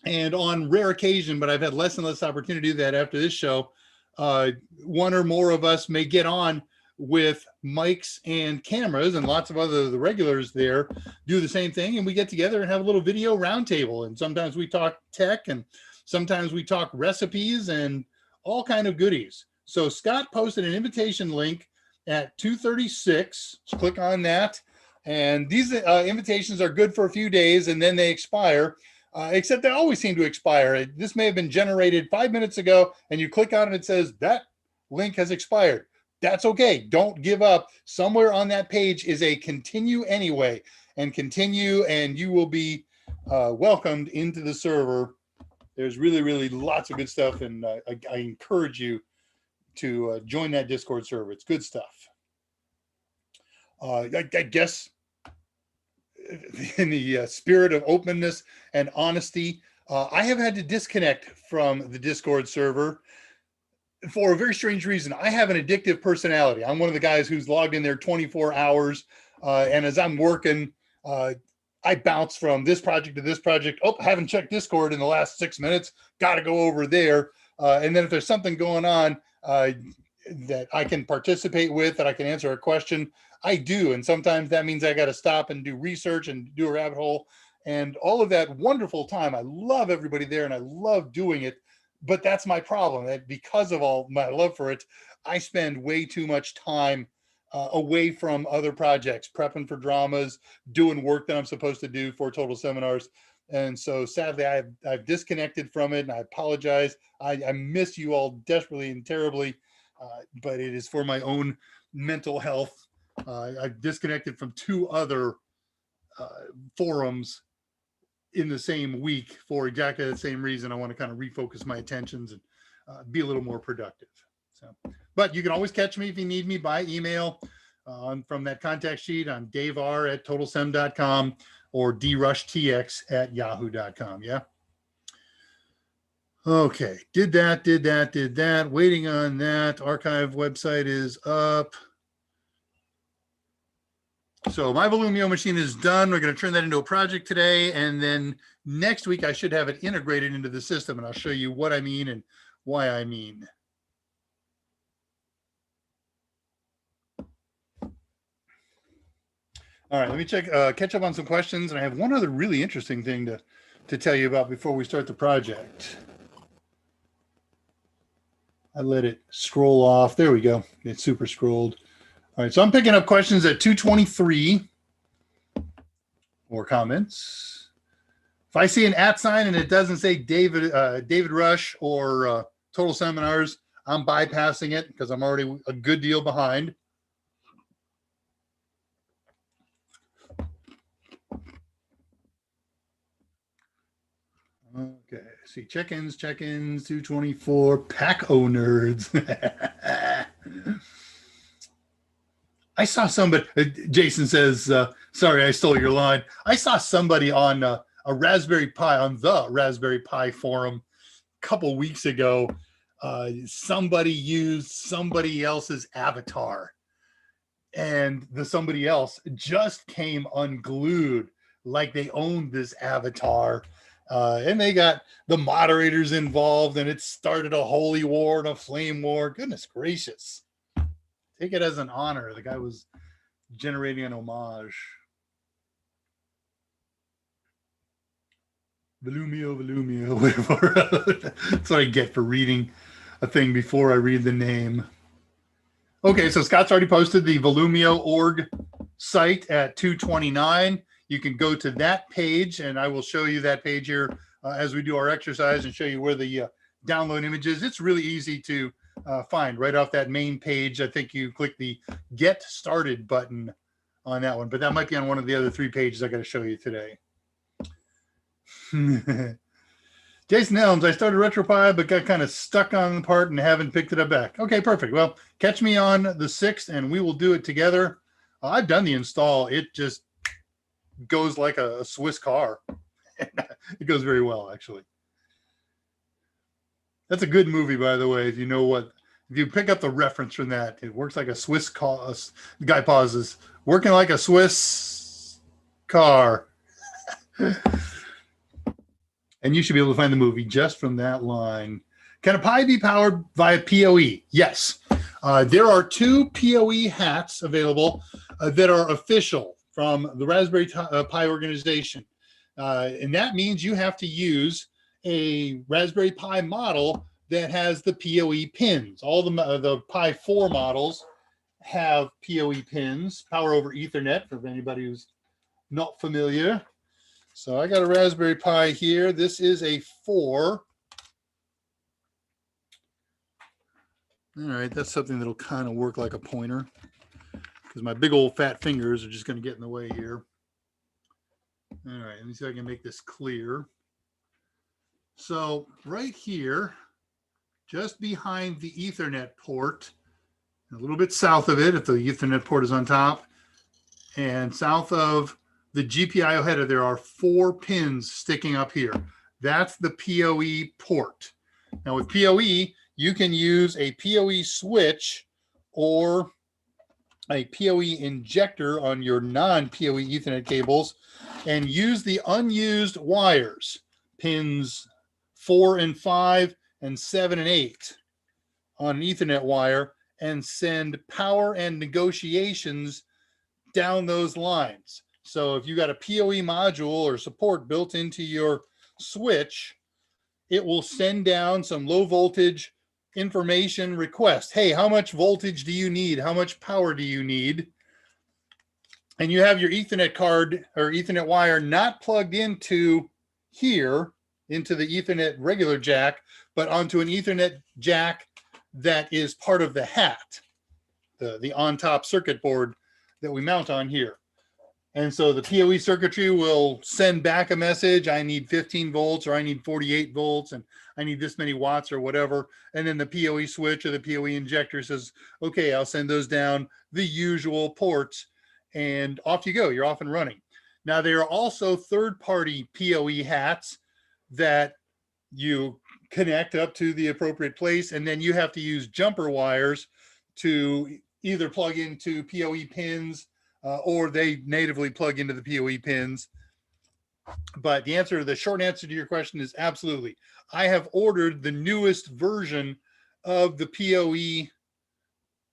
and on rare occasion, but I've had less and less opportunity to do that after this show, one or more of us may get on with mics and cameras, and lots of the regulars there do the same thing, and we get together and have a little video roundtable. And sometimes we talk tech, and sometimes we talk recipes and all kind of goodies. So Scott posted an invitation link at 2:36. Just click on that, and these invitations are good for a few days, and then they expire. Except they always seem to expire. This may have been generated 5 minutes ago, and you click on it, it says that link has expired. That's okay. Don't give up. Somewhere on that page is a continue anyway, and continue, and you will be welcomed into the server. There's really, really lots of good stuff, and I encourage you to join that Discord server. It's good stuff. I guess in the spirit of openness and honesty, I have had to disconnect from the Discord server for a very strange reason. I have an addictive personality. I'm one of the guys who's logged in there 24 hours. And as I'm working, I bounce from this project to this project. Oh, haven't checked Discord in the last 6 minutes. Got to go over there. And then if there's something going on that I can participate with, that I can answer a question, I do. And sometimes that means I got to stop and do research and do a rabbit hole and all of that wonderful time. I love everybody there and I love doing it, but that's my problem. That because of all my love for it, I spend way too much time away from other projects, prepping for dramas, doing work that I'm supposed to do for Total Seminars. And so sadly, I've disconnected from it, and I apologize. I miss you all desperately and terribly, but it is for my own mental health. I've disconnected from 2 other forums in the same week for exactly the same reason. I want to kind of refocus my attentions and be a little more productive. So, but you can always catch me if you need me by email from that contact sheet. I'm daveR@totalsem.com or drushtx@yahoo.com. Yeah. Okay. Did that. Waiting on that. Archive website is up. So my Volumio machine is done. We're going to turn that into a project today. And then next week, I should have it integrated into the system. And I'll show you what I mean and why I mean. All right, let me catch up on some questions. And I have one other really interesting thing to tell you about before we start the project. I let it scroll off. There we go. It's super scrolled. All right, so I'm picking up questions at 2:23 or comments. If I see an @ sign and it doesn't say David Rush or Total Seminars, I'm bypassing it because I'm already a good deal behind. Okay, see check-ins, 224, Pack-O nerds. I saw somebody, Jason says, sorry, I stole your line. I saw somebody on a Raspberry Pi, on the Raspberry Pi forum a couple weeks ago. Somebody used somebody else's avatar, and the somebody else just came unglued like they owned this avatar. And they got the moderators involved, and it started a holy war and a flame war. Goodness gracious. Take it as an honor. The guy was generating an homage. Volumio, whatever. That's what I get for reading a thing before I read the name. Okay, so Scott's already posted the Volumio.org site at 2:29. you can go to that page, and I will show you that page here as we do our exercise and show you where the download images. It's really easy to find right off that main page. I think you click the Get Started button on that one, but that might be on one of the other 3 pages I got to show you today. Jason Elms, I started RetroPie, but got kind of stuck on the part and haven't picked it up back. Okay, perfect. Well, catch me on the 6th, and we will do it together. I've done the install. It just goes like a Swiss car. It goes very well, actually. That's a good movie, by the way. If you know what, if you pick up the reference from that, it works like a Swiss car. The guy pauses. Working like a Swiss car. And you should be able to find the movie just from that line. Can a Pi be powered via PoE? Yes. There are 2 PoE hats available that are official from the Raspberry Pi organization. And that means you have to use a Raspberry Pi model that has the PoE pins. All the Pi 4 models have PoE pins, power over Ethernet, for anybody who's not familiar. So I got a Raspberry Pi here. This is a 4. All right, that's something that'll kind of work like a pointer because my big old fat fingers are just going to get in the way here. All right, let me see if I can make this clear. So right here, just behind the Ethernet port, a little bit south of it, if the Ethernet port is on top, and south of the GPIO header, there are 4 pins sticking up here. That's the PoE port. Now with PoE, you can use a PoE switch or a PoE injector on your non-PoE Ethernet cables and use the unused wires, pins 4 and 5 and 7 and 8 on an Ethernet wire, and send power and negotiations down those lines. So if you got a PoE module or support built into your switch, it will send down some low voltage information request. Hey, how much voltage do you need? How much power do you need? And you have your Ethernet card or Ethernet wire not plugged into here, into the Ethernet regular jack, but onto an Ethernet jack that is part of the hat, the on-top circuit board that we mount on here. And so the PoE circuitry will send back a message. I need 15 volts, or I need 48 volts, and I need this many watts or whatever. And then the PoE switch or the PoE injector says, okay, I'll send those down the usual ports, and off you go. You're off and running. Now, there are also third-party PoE hats that you connect up to the appropriate place, and then you have to use jumper wires to either plug into PoE pins or they natively plug into the PoE pins. But the short answer to your question is absolutely. I have ordered the newest version of the PoE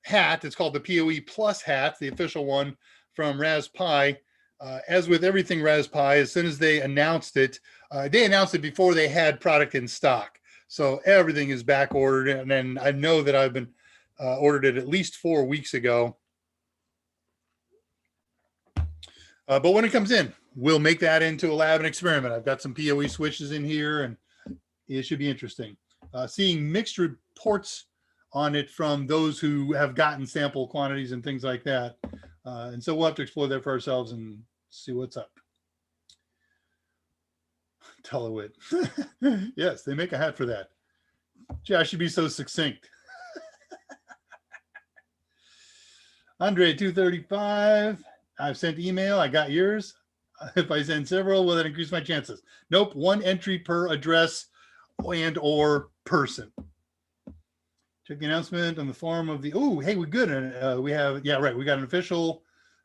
hat. It's called the PoE Plus hat, the official one from Raspberry Pi. As with everything Raspberry Pi, as soon as they announced it before they had product in stock. So everything is back ordered. And then I know that I've been ordered it at least 4 weeks ago. But when it comes in, we'll make that into a lab and experiment. I've got some PoE switches in here, and it should be interesting. Seeing mixed reports on it from those who have gotten sample quantities and things like that. And so we'll have to explore that for ourselves and see what's up. Telewit. Yes, they make a hat for that. Gee, I should be so succinct. Andre 235. I've sent email. I got yours. If I send several, will that increase my chances? Nope. 1 entry per address and or person. Check the announcement on the forum of the. Oh, hey, we're good. We have. Yeah, right. We got an official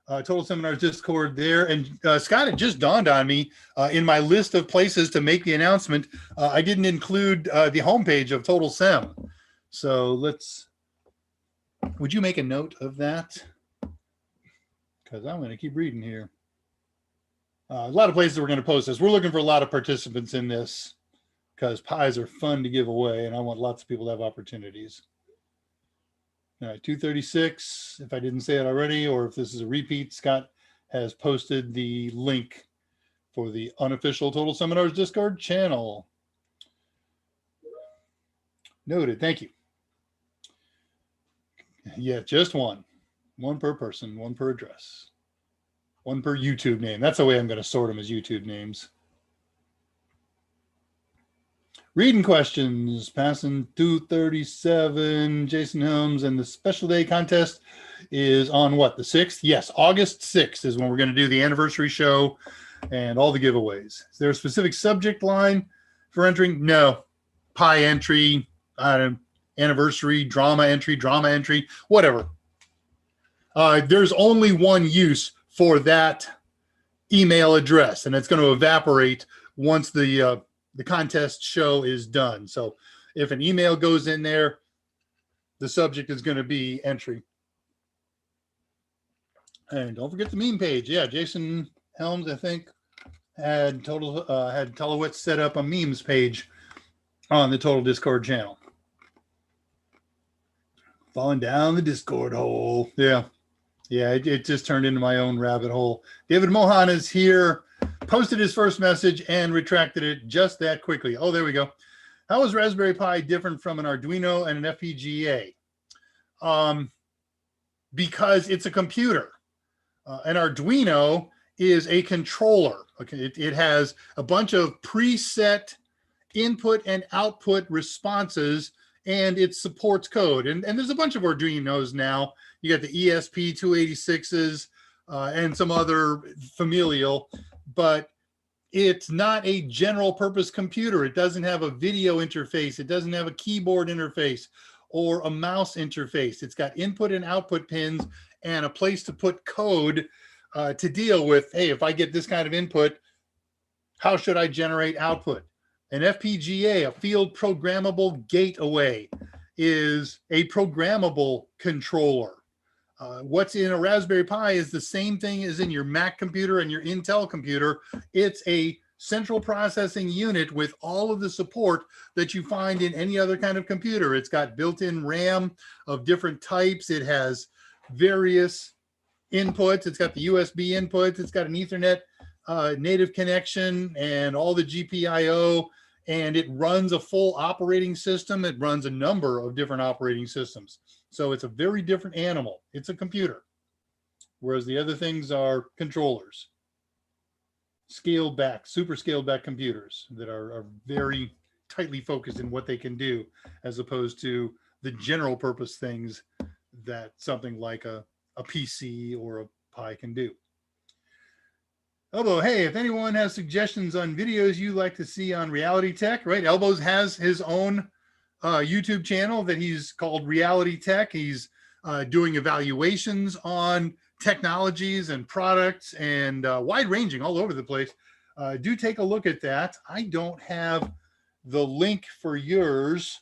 Total Seminars Discord there. And Scott, it just dawned on me in my list of places to make the announcement. I didn't include the homepage of Total Sem. So let's. Would you make a note of that? Because I'm going to keep reading here. A lot of places we're going to post this. We're looking for a lot of participants in this because pies are fun to give away, and I want lots of people to have opportunities. All right, 236, if I didn't say it already, or if this is a repeat, Scott has posted the link for the unofficial Total Seminars Discord channel. Noted. Thank you. Yeah, just one. One per person, one per address. One per YouTube name. That's the way I'm going to sort them, as YouTube names. Reading questions, passing 237, Jason Helms, and the special day contest is on what, the 6th? Yes, August 6th is when we're going to do the anniversary show and all the giveaways. Is there a specific subject line for entering? No. Pie entry, anniversary, drama entry, whatever. There's only one use for that email address, and it's going to evaporate once the contest show is done. So if an email goes in there, the subject is going to be entry. And don't forget the meme page. Yeah, Jason Helms, I think, had Tulowitz set up a memes page on the Total Discord channel. Falling down the Discord hole. Yeah. Yeah, it just turned into my own rabbit hole. David Mohan is here, posted his first message and retracted it just that quickly. Oh, there we go. How is Raspberry Pi different from an Arduino and an FPGA? Because it's a computer. An Arduino is a controller. Okay, it has a bunch of preset input and output responses, and it supports code. And there's a bunch of Arduinos now. You got the ESP286s and some other familial, but it's not a general purpose computer. It doesn't have a video interface. It doesn't have a keyboard interface or a mouse interface. It's got input and output pins and a place to put code to deal with, hey, if I get this kind of input, how should I generate output? An FPGA, a field programmable gateway, is a programmable controller. What's in a Raspberry Pi is the same thing as in your Mac computer and your Intel computer. It's a central processing unit with all of the support that you find in any other kind of computer. It's got built-in RAM of different types. It has various inputs. It's got the USB inputs. It's got an Ethernet native connection and all the GPIO, and it runs a full operating system. It runs a number of different operating systems. So it's a very different animal. It's a computer, whereas the other things are controllers, scaled back, super scaled back computers that are very tightly focused in what they can do, as opposed to the general purpose things that something like a PC or a Pi can do. Elbow, hey, if anyone has suggestions on videos you'd like to see on Reality Tech, right? Elbows has his own YouTube channel that he's called Reality Tech. He's doing evaluations on technologies and products and wide ranging all over the place. Do take a look at that. I don't have the link for yours.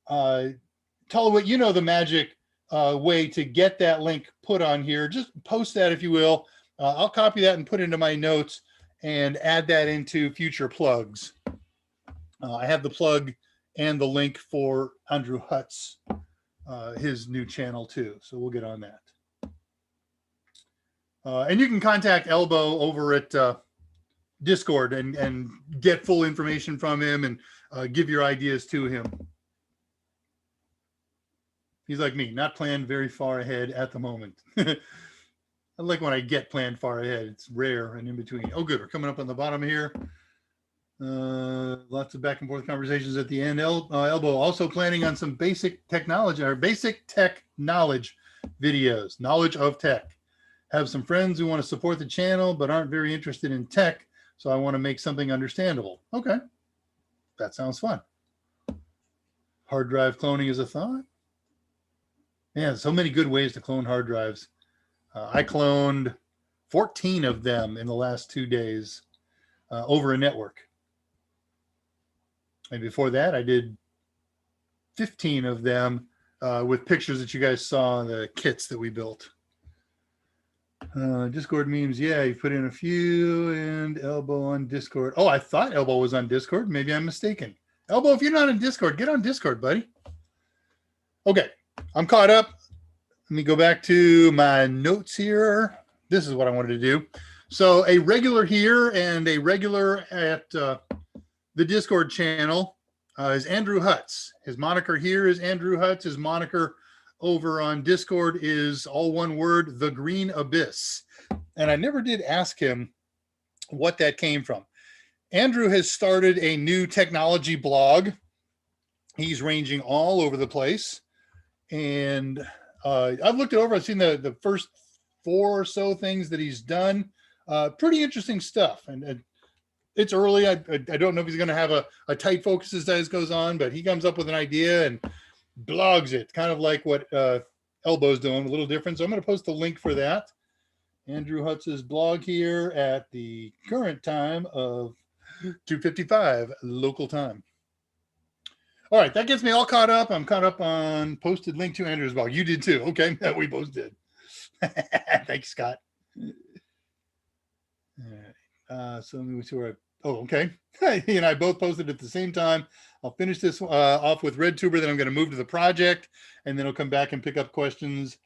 Tulowitz, you know the magic way to get that link put on here. Just post that if you will. I'll copy that and put it into my notes and add that into future plugs. I have the plug and the link for Andrew Hutt's, his new channel too. So we'll get on that. And you can contact Elbow over at Discord and get full information from him and give your ideas to him. He's like me, not planned very far ahead at the moment. I like when I get planned far ahead. It's rare and in between. Oh, good. We're coming up on the bottom here. Lots of back and forth conversations at the end. Elbow also planning on some basic technology or basic tech knowledge videos, knowledge of tech. Have some friends who want to support the channel but aren't very interested in tech, so I want to make something understandable. Okay, that sounds fun. Hard drive cloning is a thought. Man, so many good ways to clone hard drives. I cloned 14 of them in the last 2 days over a network. And before that, I did 15 of them with pictures that you guys saw, the kits that we built. Discord memes. Yeah, you put in a few and Elbow on Discord. Oh, I thought Elbow was on Discord. Maybe I'm mistaken. Elbow, if you're not on Discord, get on Discord, buddy. Okay, I'm caught up. Let me go back to my notes here. this is what I wanted to do. So a regular here and a regular at the Discord channel is Andrew Hutz. His moniker here is Andrew Hutz. His moniker over on Discord is all one word, The Green Abyss. And I never did ask him what that came from. Andrew has started a new technology blog. He's ranging all over the place. And I've looked it over. I've seen the first 4 or so things that he's done. Pretty interesting stuff. And it's early. I don't know if he's going to have a tight focus as time goes on, but he comes up with an idea and blogs it, kind of like what Elbow's doing, a little different. So I'm going to post a link for that. Andrew Hutz's blog here at the current time of 2:55 local time. All right, that gets me all caught up. I'm caught up on posted link to Andrew's blog. You did too. Okay, we both did. Thanks, Scott. All right. So let me see where okay. He and I both posted at the same time. I'll finish this off with RedTuber, then I'm going to move to the project, and then I'll come back and pick up questions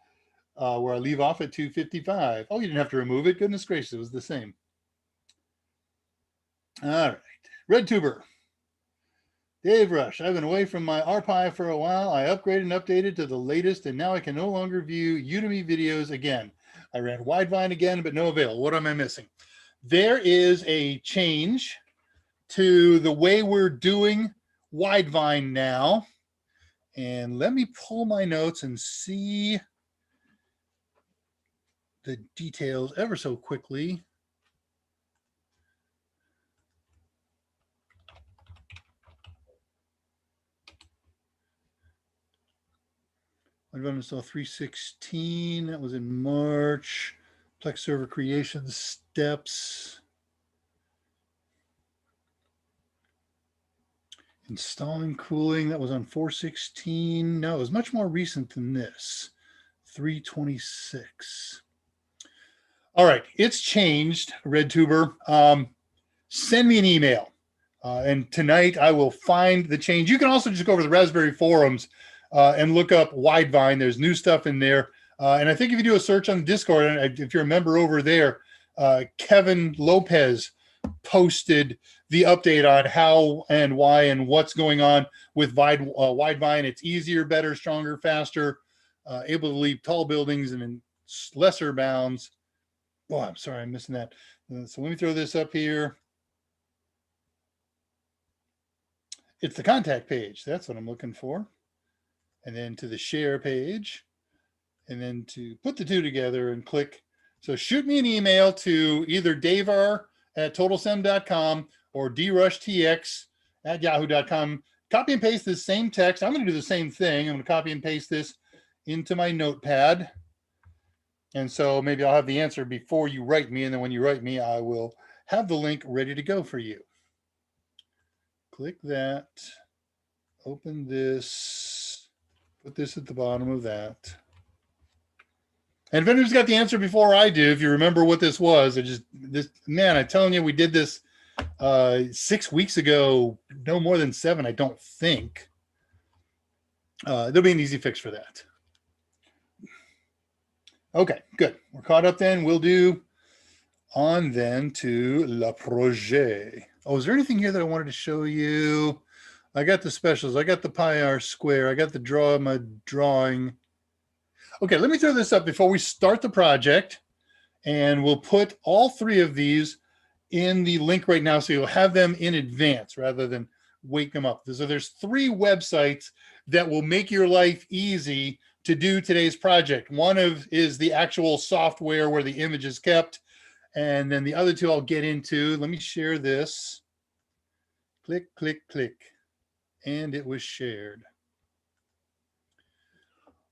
where I leave off at 2:55. Oh, you didn't have to remove it. Goodness gracious, it was the same. All right, RedTuber. Dave Rush, I've been away from my RPi for a while. I upgraded and updated to the latest, and now I can no longer view Udemy videos again. I ran Widevine again, but no avail. What am I missing? There is a change to the way we're doing Widevine now. And let me pull my notes and see the details ever so quickly. Widevine install 3.16. That was in March. Plex server creation steps. Installing cooling, that was on 4.16. No, it was much more recent than this, 3.26. All right, it's changed, RedTuber. Send me an email. And tonight I will find the change. You can also just go over the Raspberry forums and look up Widevine. There's new stuff in there. And I think if you do a search on Discord, and if you're a member over there, Kevin Lopez posted the update on how and why and what's going on with Widevine. It's easier, better, stronger, faster, able to leave tall buildings and in lesser bounds. Oh, I'm sorry, I'm missing that. So let me throw this up here. It's the contact page. That's what I'm looking for. And then to the share page. And then to put the two together and click. So shoot me an email to either davar@totalsem.com or drushtx@yahoo.com. Copy and paste this same text. I'm going to do the same thing. I'm going to copy and paste this into my notepad. And so maybe I'll have the answer before you write me. And then when you write me, I will have the link ready to go for you. Click that. Open this. Put this at the bottom of that. And if anybody's got the answer before I do, if you remember what this was, man, I'm telling you, we did this 6 weeks ago, no more than 7, I don't think. There'll be an easy fix for that. Okay, good. We're caught up then. We'll do on then to Le Projet. Oh, is there anything here that I wanted to show you? I got the specials. I got the pi r square. I got the drawing. Okay, let me throw this up before we start the project, and we'll put all 3 of these in the link right now so you'll have them in advance rather than wake them up. So there's 3 websites that will make your life easy to do today's project. One is the actual software where the image is kept, and then the other 2 I'll get into. Let me share this. Click, click, click, and it was shared.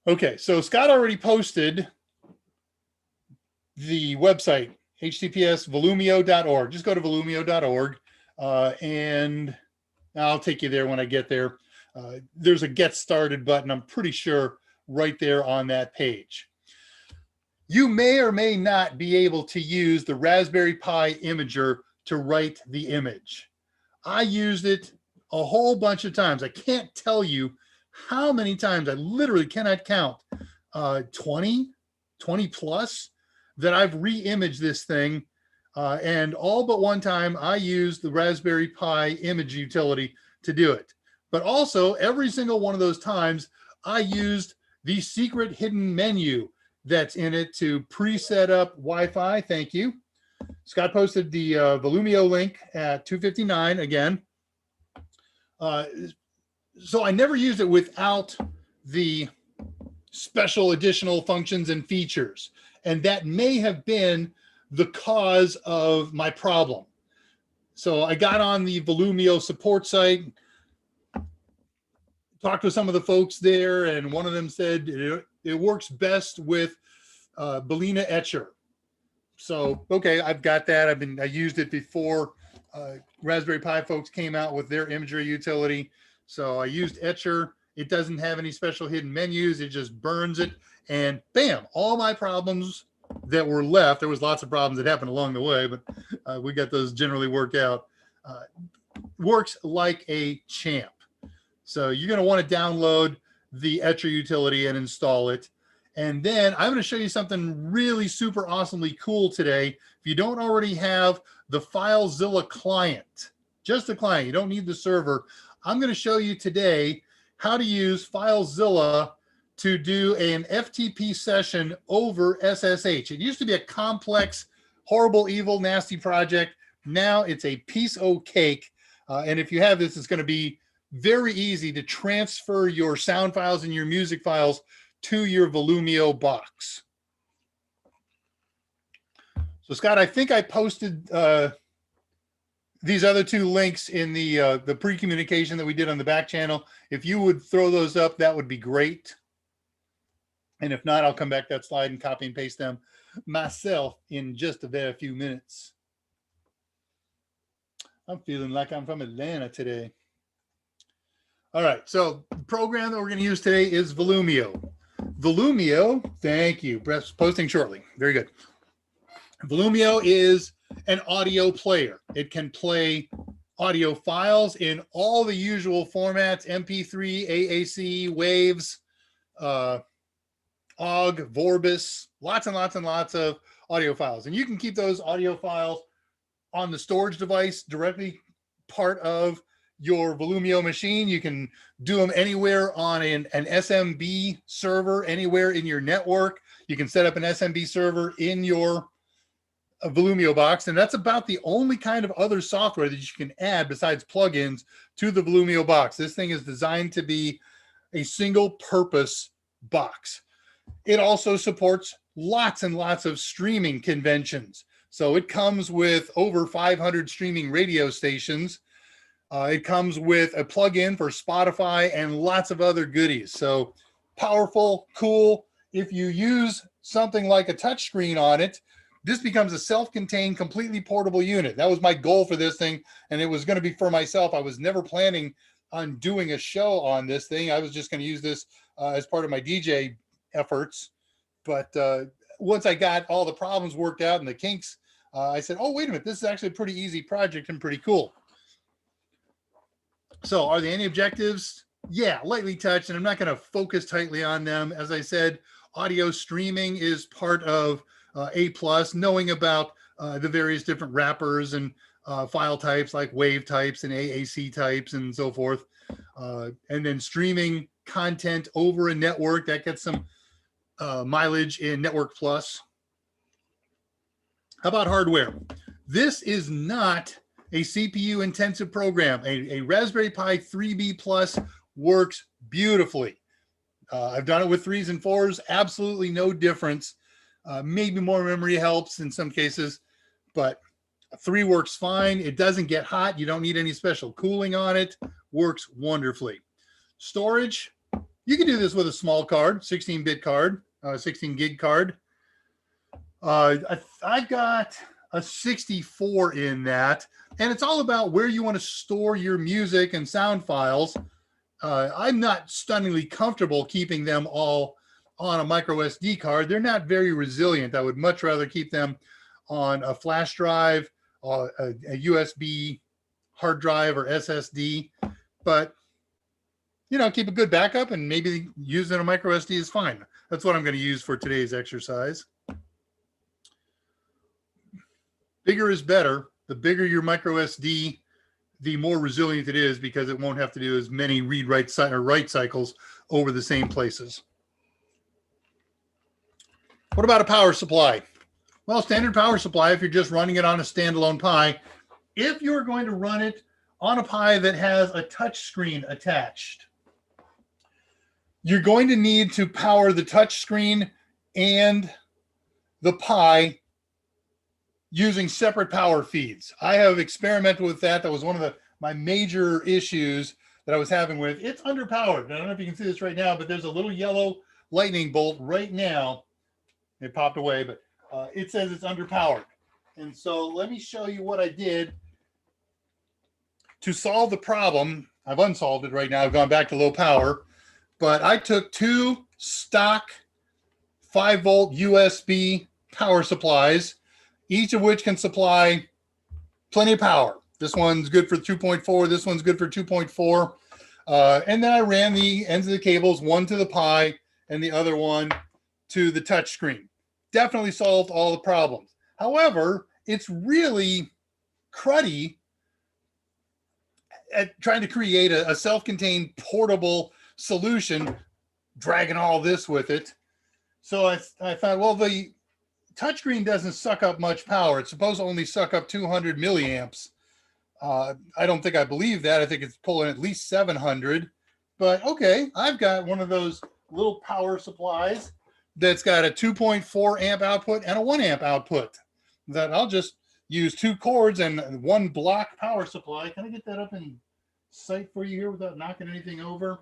Okay, so Scott already posted the website, https://volumio.org. Just go to volumio.org, and I'll take you there when I get there. There's a Get Started button, I'm pretty sure, right there on that page. You may or may not be able to use the Raspberry Pi Imager to write the image. I used it a whole bunch of times. I can't tell you how many times. I literally cannot count. 20 plus. that I've re-imaged this thing. And all but one time I used the Raspberry Pi image utility to do it. But also every single one of those times I used the secret hidden menu that's in it to pre-set up Wi-Fi. Thank you. Scott posted the Volumio link at 2:59 again. So I never used it without the special additional functions and features. And that may have been the cause of my problem. So I got on the Volumio support site, talked with some of the folks there, and one of them said it works best with Balena Etcher. So, okay, I've got that. I used it before Raspberry Pi folks came out with their imagery utility. So I used Etcher. It doesn't have any special hidden menus. It just burns it, and bam, all my problems that were left, there was lots of problems that happened along the way, but we got those generally worked out, works like a champ. So you're going to want to download the Etcher utility and install it. And then I'm going to show you something really super awesomely cool today. If you don't already have the FileZilla client, just the client, you don't need the server, I'm going to show you today how to use FileZilla to do an FTP session over SSH. It used to be a complex, horrible, evil, nasty project. Now it's a piece of cake. And if you have this, it's going to be very easy to transfer your sound files and your music files to your Volumio box. So Scott, I think I posted these other two links in the pre-communication that we did on the back channel. If you would throw those up, that would be great. And if not, I'll come back that slide and copy and paste them myself in just a very few minutes. I'm feeling like I'm from Atlanta today. All right, so the program that we're going to use today is Volumio. Volumio, thank you. Posting shortly. Very good. Volumio is an audio player. It can play audio files in all the usual formats: MP3, AAC, waves, OGG, Vorbis, lots and lots and lots of audio files. And you can keep those audio files on the storage device directly part of your Volumio machine. You can do them anywhere on an SMB server, anywhere in your network. You can set up an SMB server in your Volumio box. And that's about the only kind of other software that you can add besides plugins to the Volumio box. This thing is designed to be a single purpose box. It also supports lots and lots of streaming conventions. So it comes with over 500 streaming radio stations. It comes with a plugin for Spotify and lots of other goodies. So powerful, cool. If you use something like a touchscreen on it, this becomes a self-contained, completely portable unit. That was my goal for this thing, and it was going to be for myself. I was never planning on doing a show on this thing. I was just going to use this as part of my DJ efforts. But once I got all the problems worked out and the kinks, I said, oh, wait a minute, this is actually a pretty easy project and pretty cool. So are there any objectives? Yeah, lightly touched, and I'm not going to focus tightly on them. As I said, audio streaming is part of A+, knowing about the various different wrappers and file types like wave types and AAC types and so forth. And then streaming content over a network, that gets some mileage in Network Plus. How about hardware? This is not a CPU intensive program. A Raspberry Pi 3B Plus works beautifully. I've done it with 3s and 4s, absolutely no difference. Maybe more memory helps in some cases, but 3 works fine. It doesn't get hot. You don't need any special cooling on it. Works wonderfully. Storage, you can do this with a small card, 16-bit card, 16 gig card. I've got a 64 in that, and it's all about where you want to store your music and sound files. I'm not stunningly comfortable keeping them all on a micro SD card. They're not very resilient. I would much rather keep them on a flash drive, a USB hard drive or SSD, but you know, keep a good backup and maybe using a micro SD is fine. That's what I'm going to use for today's exercise. Bigger is better. The bigger your micro SD, the more resilient it is because it won't have to do as many read-write or write cycles over the same places. What about a power supply? Well, standard power supply, if you're just running it on a standalone Pi, if you're going to run it on a Pi that has a touch screen attached, you're going to need to power the touch screen and the Pi using separate power feeds. I have experimented with that. That was one of my major issues that I was having with it's underpowered. I don't know if you can see this right now, but there's a little yellow lightning bolt right now. It popped away, but it says it's underpowered. And so let me show you what I did to solve the problem. I've unsolved it right now. I've gone back to low power, but I took two stock 5-volt USB power supplies, each of which can supply plenty of power. This one's good for 2.4. This one's good for 2.4. And then I ran the ends of the cables, one to the Pi and the other one to the touch screen. Definitely solved all the problems. However, it's really cruddy at trying to create a self-contained portable solution, dragging all this with it. So I thought, well, the touchscreen doesn't suck up much power. It's supposed to only suck up 200 milliamps. I don't think I believe that. I think it's pulling at least 700. But okay, I've got one of those little power supplies that's got a 2.4 amp output and a 1 amp output that I'll just use two cords and one block power supply. Can I get that up in sight for you here without knocking anything over?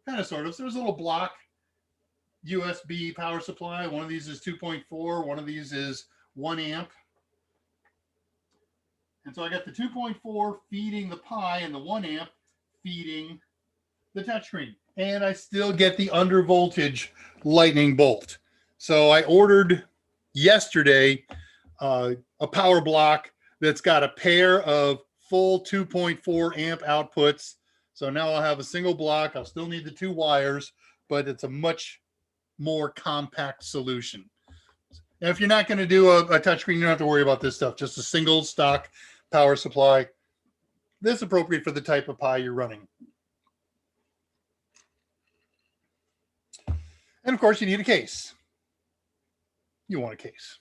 Kind of, sort of. So there's a little block USB power supply. One of these is 2.4. One of these is 1 amp. And so I got the 2.4 feeding the Pi and the 1 amp feeding the touchscreen. And I still get the under voltage lightning bolt. So I ordered yesterday a power block that's got a pair of full 2.4 amp outputs. So now I'll have a single block. I'll still need the two wires, but it's a much more compact solution. Now, if you're not going to do a touchscreen, you don't have to worry about this stuff. Just a single stock power supply. This is appropriate for the type of Pi you're running. And of course, you need a case. You want a case.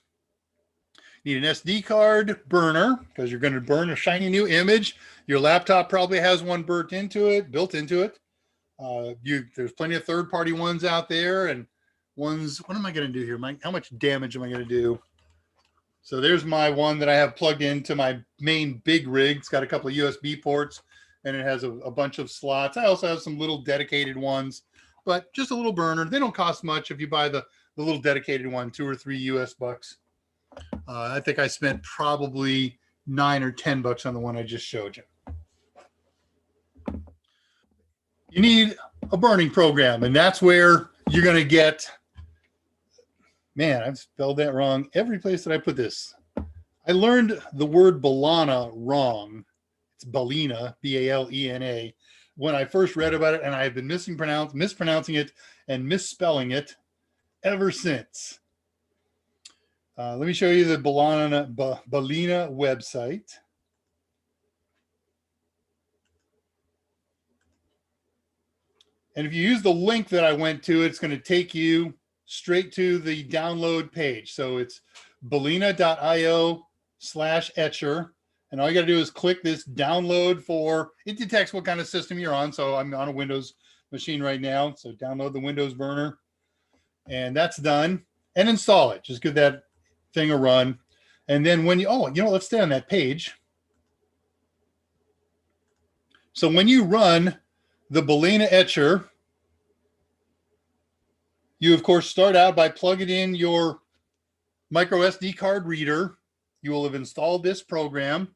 You need an SD card burner because you're going to burn a shiny new image. Your laptop probably has one built into it. There's plenty of third-party ones out there, and ones. What am I going to do here, Mike? How much damage am I going to do? So there's my one that I have plugged into my main big rig. It's got a couple of USB ports, and it has a bunch of slots. I also have some little dedicated ones, but just a little burner. They don't cost much if you buy the little dedicated one, $2 or $3 US bucks. I think I spent probably $9 or $10 on the one I just showed you. You need a burning program, and that's where you're going to get, man, I've spelled that wrong every place that I put this. I learned the word Balena wrong. It's Balena, B-A-L-E-N-A, when I first read about it, and I have been mispronouncing it and misspelling it ever since. Let me show you the Balena website. And if you use the link that I went to, it's going to take you straight to the download page. So it's balena.io/etcher. And all you got to do is click this download for, it detects what kind of system you're on. So I'm on a Windows machine right now. So download the Windows burner. And that's done. And install it. Just give that thing a run. And then when let's stay on that page. So when you run the Balena etcher, you of course start out by plugging in your micro SD card reader. You will have installed this program,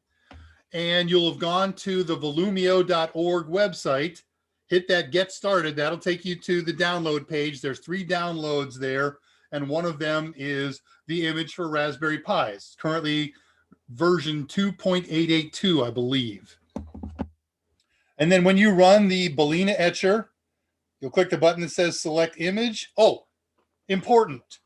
and you'll have gone to the volumio.org website, hit that get started. That'll take you to the download page. There's 3 downloads there, and one of them is the image for Raspberry Pis, currently version 2.882, I believe. And then when you run the Balena etcher, you'll click the button that says select image. Oh, important.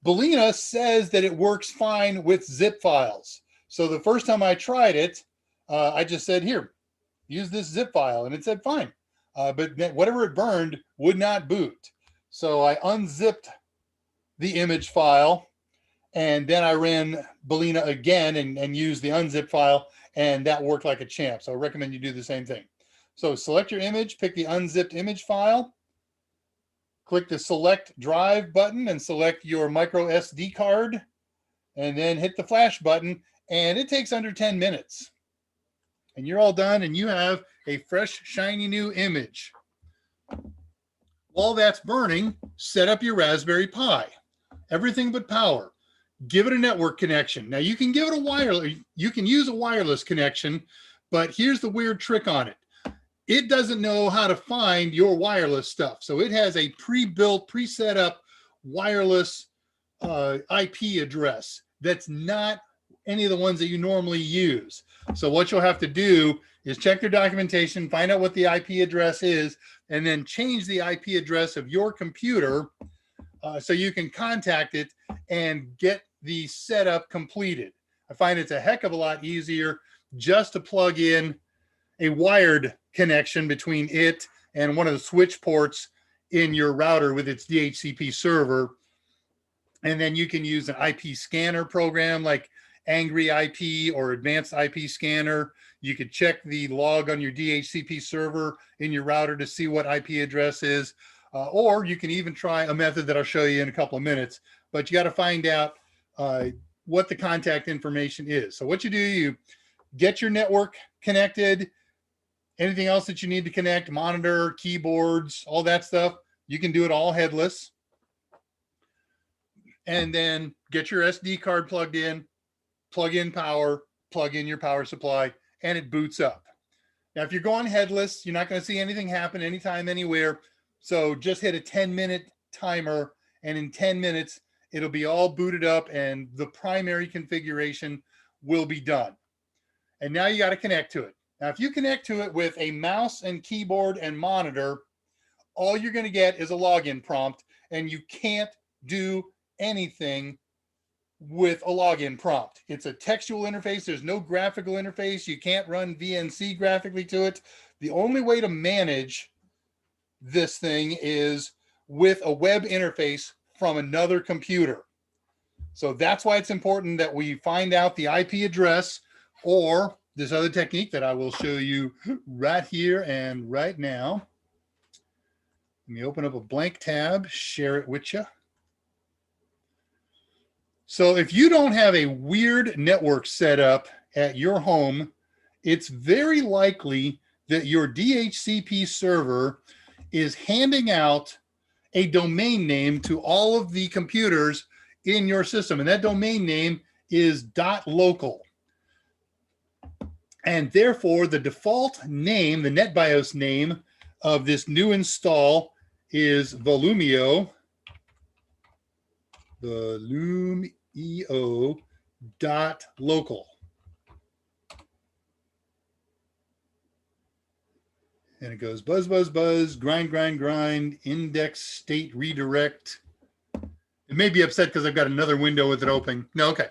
Balena says that it works fine with zip files. So the first time I tried it, I just said, here, use this zip file. And it said, fine. But whatever it burned would not boot. So I unzipped the image file, and then I ran Balena again and used the unzip file, and that worked like a champ. So I recommend you do the same thing. So select your image, pick the unzipped image file, click the select drive button and select your micro SD card, and then hit the flash button, and it takes under 10 minutes. And you're all done, and you have a fresh, shiny new image. While that's burning, set up your Raspberry Pi. Everything but power. Give it a network connection. Now you can give it a wireless, you can use a wireless connection, but here's the weird trick on it. It doesn't know how to find your wireless stuff. So it has a pre-built, pre-set up wireless IP address that's not any of the ones that you normally use. So what you'll have to do is check their documentation, find out what the IP address is, and then change the IP address of your computer so you can contact it and get the setup completed. I find it's a heck of a lot easier just to plug in a wired connection between it and one of the switch ports in your router with its DHCP server. And then you can use an IP scanner program like Angry IP or Advanced IP Scanner. You could check the log on your DHCP server in your router to see what IP address is. Or you can even try a method that I'll show you in a couple of minutes, but you got to find out what the contact information is. So what you do, you get your network connected, anything else that you need to connect, monitor, keyboards, all that stuff, you can do it all headless. And then get your SD card plugged in, plug in power, plug in your power supply, and it boots up. Now, if you're going headless, you're not going to see anything happen anytime, anywhere. So just hit a 10-minute timer, and in 10 minutes, it'll be all booted up and the primary configuration will be done. And now you got to connect to it. Now, if you connect to it with a mouse and keyboard and monitor, all you're going to get is a login prompt, and you can't do anything with a login prompt. It's a textual interface. There's no graphical interface. You can't run VNC graphically to it. The only way to manage this thing is with a web interface from another computer. So that's why it's important that we find out the IP address, or this other technique that I will show you right here and right now. Let me open up a blank tab, share it with you. So if you don't have a weird network set up at your home, it's very likely that your DHCP server is handing out a domain name to all of the computers in your system. And that domain name is .local. And therefore, the default name, the NetBIOS name of this new install is Volumio. Volumio.local. And it goes buzz, buzz, buzz, grind, grind, grind, index, state, redirect. It may be upset because I've got another window with it open. No, okay.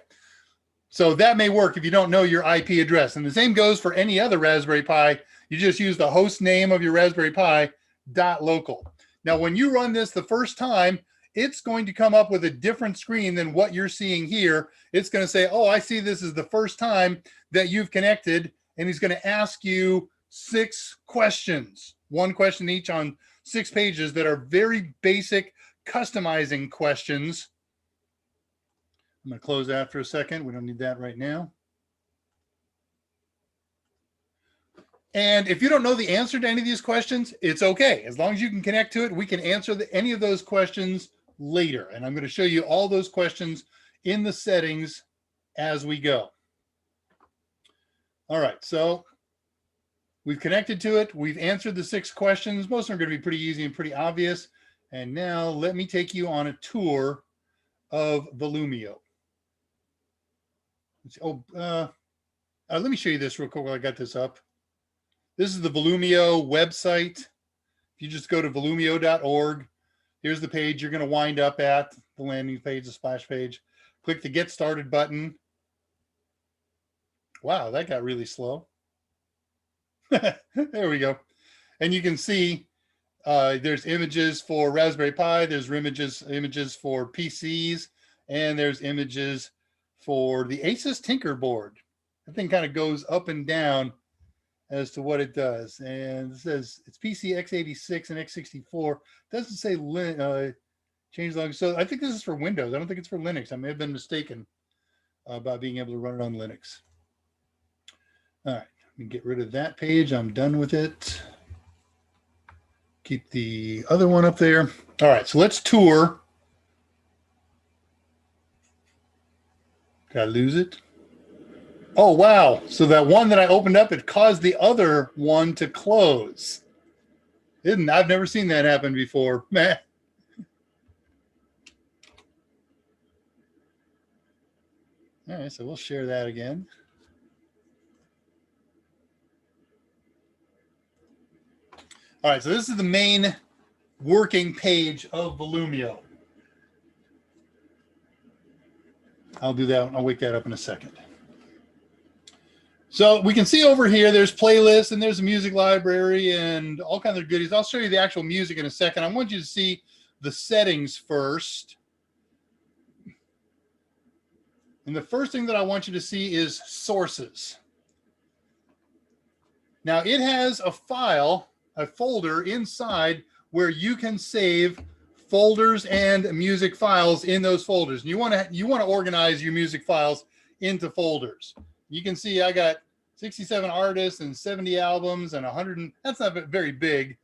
So that may work if you don't know your IP address. And the same goes for any other Raspberry Pi. You just use the host name of your Raspberry Pi .local. Now, when you run this the first time, it's going to come up with a different screen than what you're seeing here. It's going to say, oh, I see this is the first time that you've connected. And he's going to ask you 6 questions, 1 question each on 6 pages that are very basic customizing questions. I'm going to close that for a second. We don't need that right now. And if you don't know the answer to any of these questions, it's okay. As long as you can connect to it, we can answer any of those questions later. And I'm going to show you all those questions in the settings as we go. All right, so we've connected to it. We've answered the 6 questions. Most of them are going to be pretty easy and pretty obvious. And now let me take you on a tour of Volumio. Let me show you this real quick while I got this up. This is the Volumio website. If you just go to volumio.org, here's the page you're going to wind up at, the landing page, the splash page. Click the Get Started button. Wow, that got really slow. There we go. And you can see there's images for Raspberry Pi, there's images for PCs, and there's images for the Asus Tinker board. The thing kind of goes up and down as to what it does. And it says it's PC x86 and x64. It doesn't say change log. So I think this is for Windows. I don't think it's for Linux. I may have been mistaken about being able to run it on Linux. All right, let me get rid of that page. I'm done with it. Keep the other one up there. All right, so let's tour. Did I lose it? Oh, wow. So that one that I opened up, it caused the other one to close. I've never seen that happen before. Meh. All right, so we'll share that again. All right, so this is the main working page of Volumio. I'll do that. I'll wake that up in a second. So we can see over here, there's playlists and there's a music library and all kinds of goodies. I'll show you the actual music in a second. I want you to see the settings first. And the first thing that I want you to see is sources. Now it has a file, a folder inside where you can save folders and music files in those folders. And you want to organize your music files into folders. You can see I got 67 artists and 70 albums and 100. That's not very big,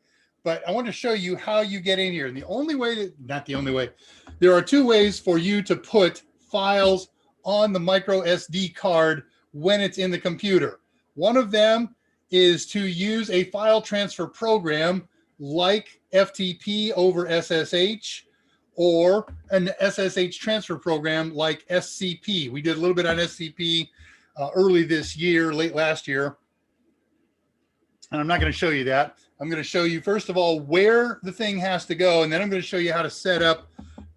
but I want to show you how you get in here. And the only way not the only way, there are two ways for you to put files on the micro SD card when it's in the computer. One of them is to use a file transfer program like FTP over SSH or an SSH transfer program like SCP. We did a little bit on SCP early this year, late last year. And I'm not going to show you that. I'm going to show you, first of all, where the thing has to go. And then I'm going to show you how to set up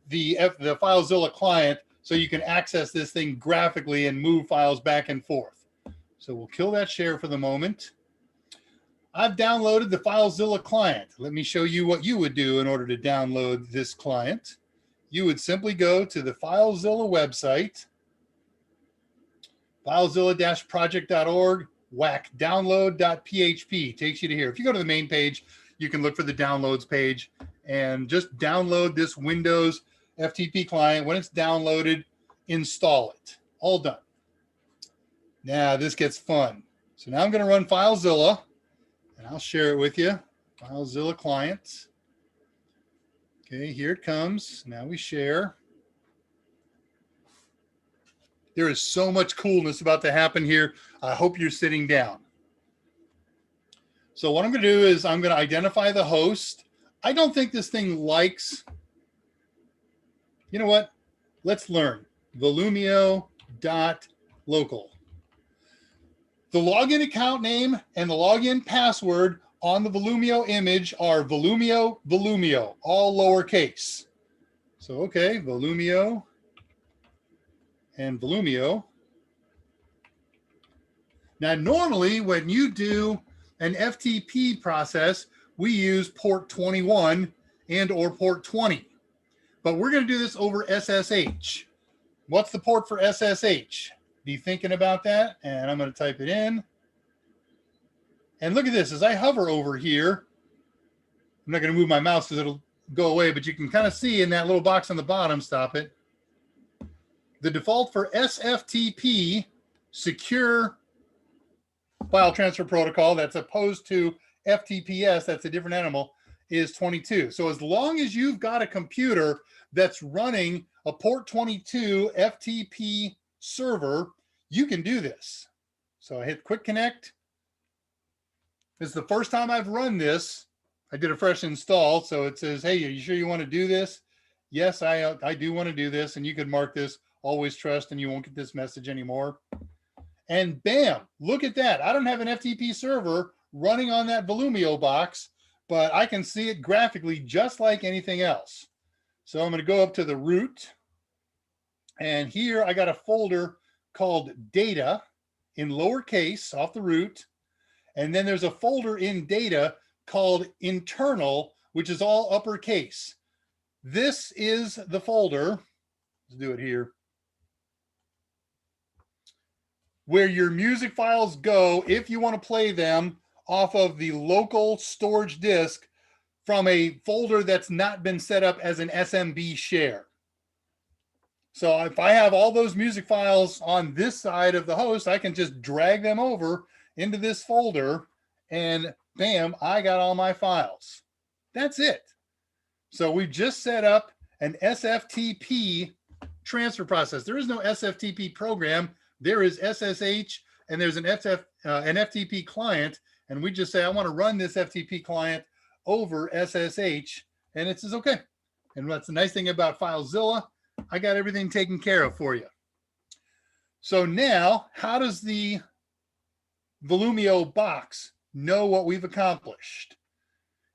the FileZilla client so you can access this thing graphically and move files back and forth. So we'll kill that share for the moment. I've downloaded the FileZilla client. Let me show you what you would do in order to download this client. You would simply go to the FileZilla website, filezilla-project.org, whack download.php, takes you to here. If you go to the main page, you can look for the downloads page and just download this Windows FTP client. When it's downloaded, install it. All done. Now this gets fun. So now I'm going to run FileZilla. And I'll share it with you. FileZilla client. Okay, here it comes. Now we share. There is so much coolness about to happen here. I hope you're sitting down. So what I'm going to do is I'm going to identify the host. I don't think this thing likes, you know what? Let's learn. Volumio.local. The login account name and the login password on the Volumio image are Volumio, all lowercase. So, okay, Volumio and Volumio. Now, normally when you do an FTP process, we use port 21 and or port 20. But we're going to do this over SSH. What's the port for SSH? Be thinking about that, and I'm going to type it in. And look at this. As I hover over here, I'm not going to move my mouse because it'll go away, but you can kind of see in that little box on the bottom, stop it. The default for SFTP, Secure File Transfer Protocol, that's opposed to FTPS, that's a different animal, is 22. So as long as you've got a computer that's running a port 22 FTP server, you can do this. So I hit quick connect. This is the first time I've run this. I did a fresh install. So it says, hey, are you sure you want to do this? Yes, I do want to do this. And you could mark this always trust and you won't get this message anymore. And bam, look at that. I don't have an FTP server running on that Volumio box, but I can see it graphically just like anything else. So I'm going to go up to the root. And here I got a folder called data. in lowercase off the root. And then there's a folder in data called internal, which is all uppercase. This is the folder, let's do it here, where your music files go if you want to play them off of the local storage disk from a folder that's not been set up as an SMB share. So if I have all those music files on this side of the host, I can just drag them over into this folder and bam, I got all my files. That's it. So we just set up an SFTP transfer process. There is no SFTP program. There is SSH and there's an FTP client. And we just say, I want to run this FTP client over SSH, and it says, okay. And that's the nice thing about FileZilla. I got everything taken care of for you. So now, how does the Volumio box know what we've accomplished?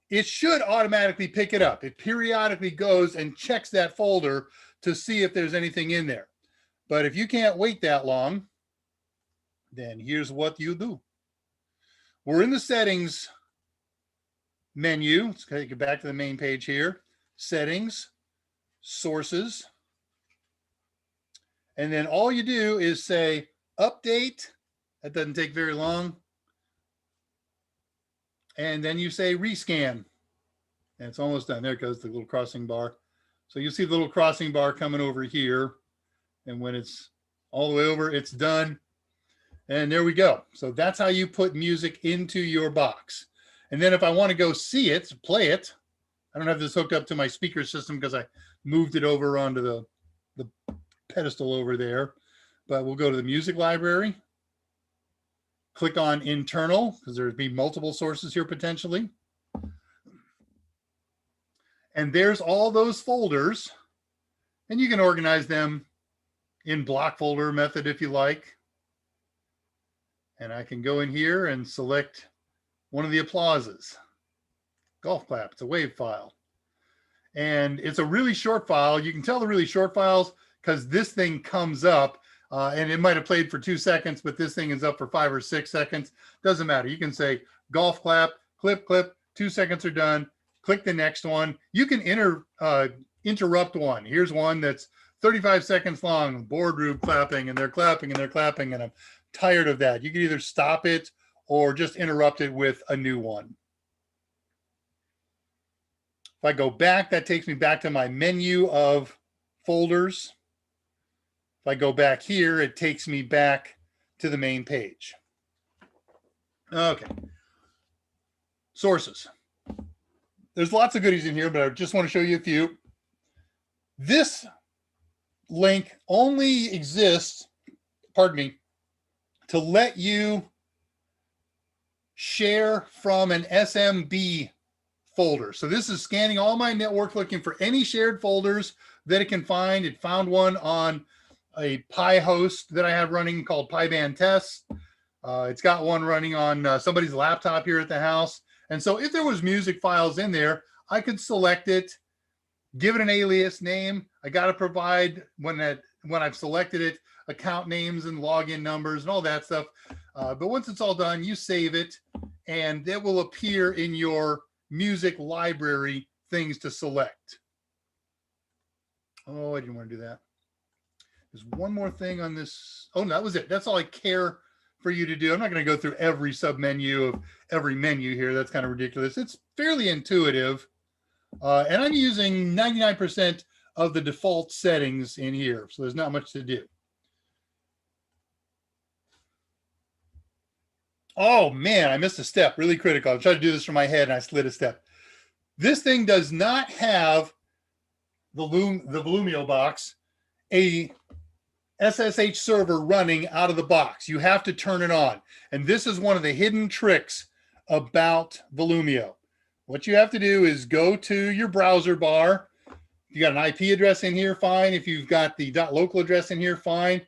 It should automatically pick it up. It periodically goes and checks that folder to see if there's anything in there. But if you can't wait that long, then here's what you do. We're in the settings menu. Let's get back to the main page here. Settings, sources. And then all you do is say update. That doesn't take very long. And then you say rescan. And it's almost done. There it goes, the little crossing bar. So you see the little crossing bar coming over here. And when it's all the way over, it's done. And there we go. So that's how you put music into your box. And then if I want to go see it, play it, I don't have this hooked up to my speaker system because I moved it over onto the pedestal over there. But we'll go to the music library, click on internal, because there'd be multiple sources here potentially. And there's all those folders. And you can organize them in block folder method if you like. And I can go in here and select one of the applauses. Golf clap, it's a WAV file. And it's a really short file. You can tell the really short files because this thing comes up and it might have played for 2 seconds, but this thing is up for 5 or 6 seconds. Doesn't matter. You can say golf clap, clip, clip, 2 seconds are done. Click the next one. You can interrupt one. Here's one that's 35 seconds long, boardroom clapping, and they're clapping and they're clapping, and I'm tired of that. You can either stop it or just interrupt it with a new one. If I go back, that takes me back to my menu of folders. If I go back here, it takes me back to the main page. Okay. Sources. There's lots of goodies in here, but I just want to show you a few. This link only exists, pardon me, to let you share from an SMB folder. So this is scanning all my network, looking for any shared folders that it can find. It found one on a Pi host that I have running called PyBand Tests. It's got one running on somebody's laptop here at the house. And so if there was music files in there, I could select it, give it an alias name. I got to provide, when I've selected it, account names and login numbers and all that stuff. But once it's all done, you save it and it will appear in your music library things to select. Oh, I didn't want to do that. There's one more thing on this. Oh, no, that was it. That's all I care for you to do. I'm not going to go through every sub-menu of every menu here. That's kind of ridiculous. It's fairly intuitive. And I'm using 99% of the default settings in here. So there's not much to do. Oh man, I missed a step, really critical. I'm trying to do this from my head and I slid a step. This thing does not have the Volumio box, a SSH server running out of the box. You have to turn it on. And this is one of the hidden tricks about Volumio. What you have to do is go to your browser bar. If you got an IP address in here, fine. If you've got the .local address in here, fine.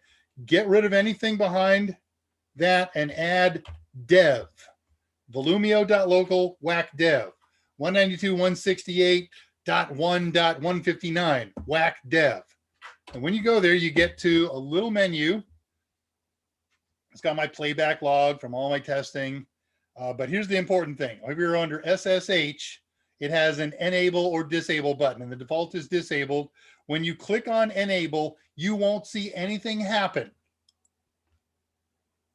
Get rid of anything behind that and add dev. Volumio.local whack dev. 192.168.1.159 whack dev. And when you go there, you get to a little menu. It's got my playback log from all my testing. But here's the important thing. If you're under SSH, it has an enable or disable button, and the default is disabled. When you click on enable, you won't see anything happen.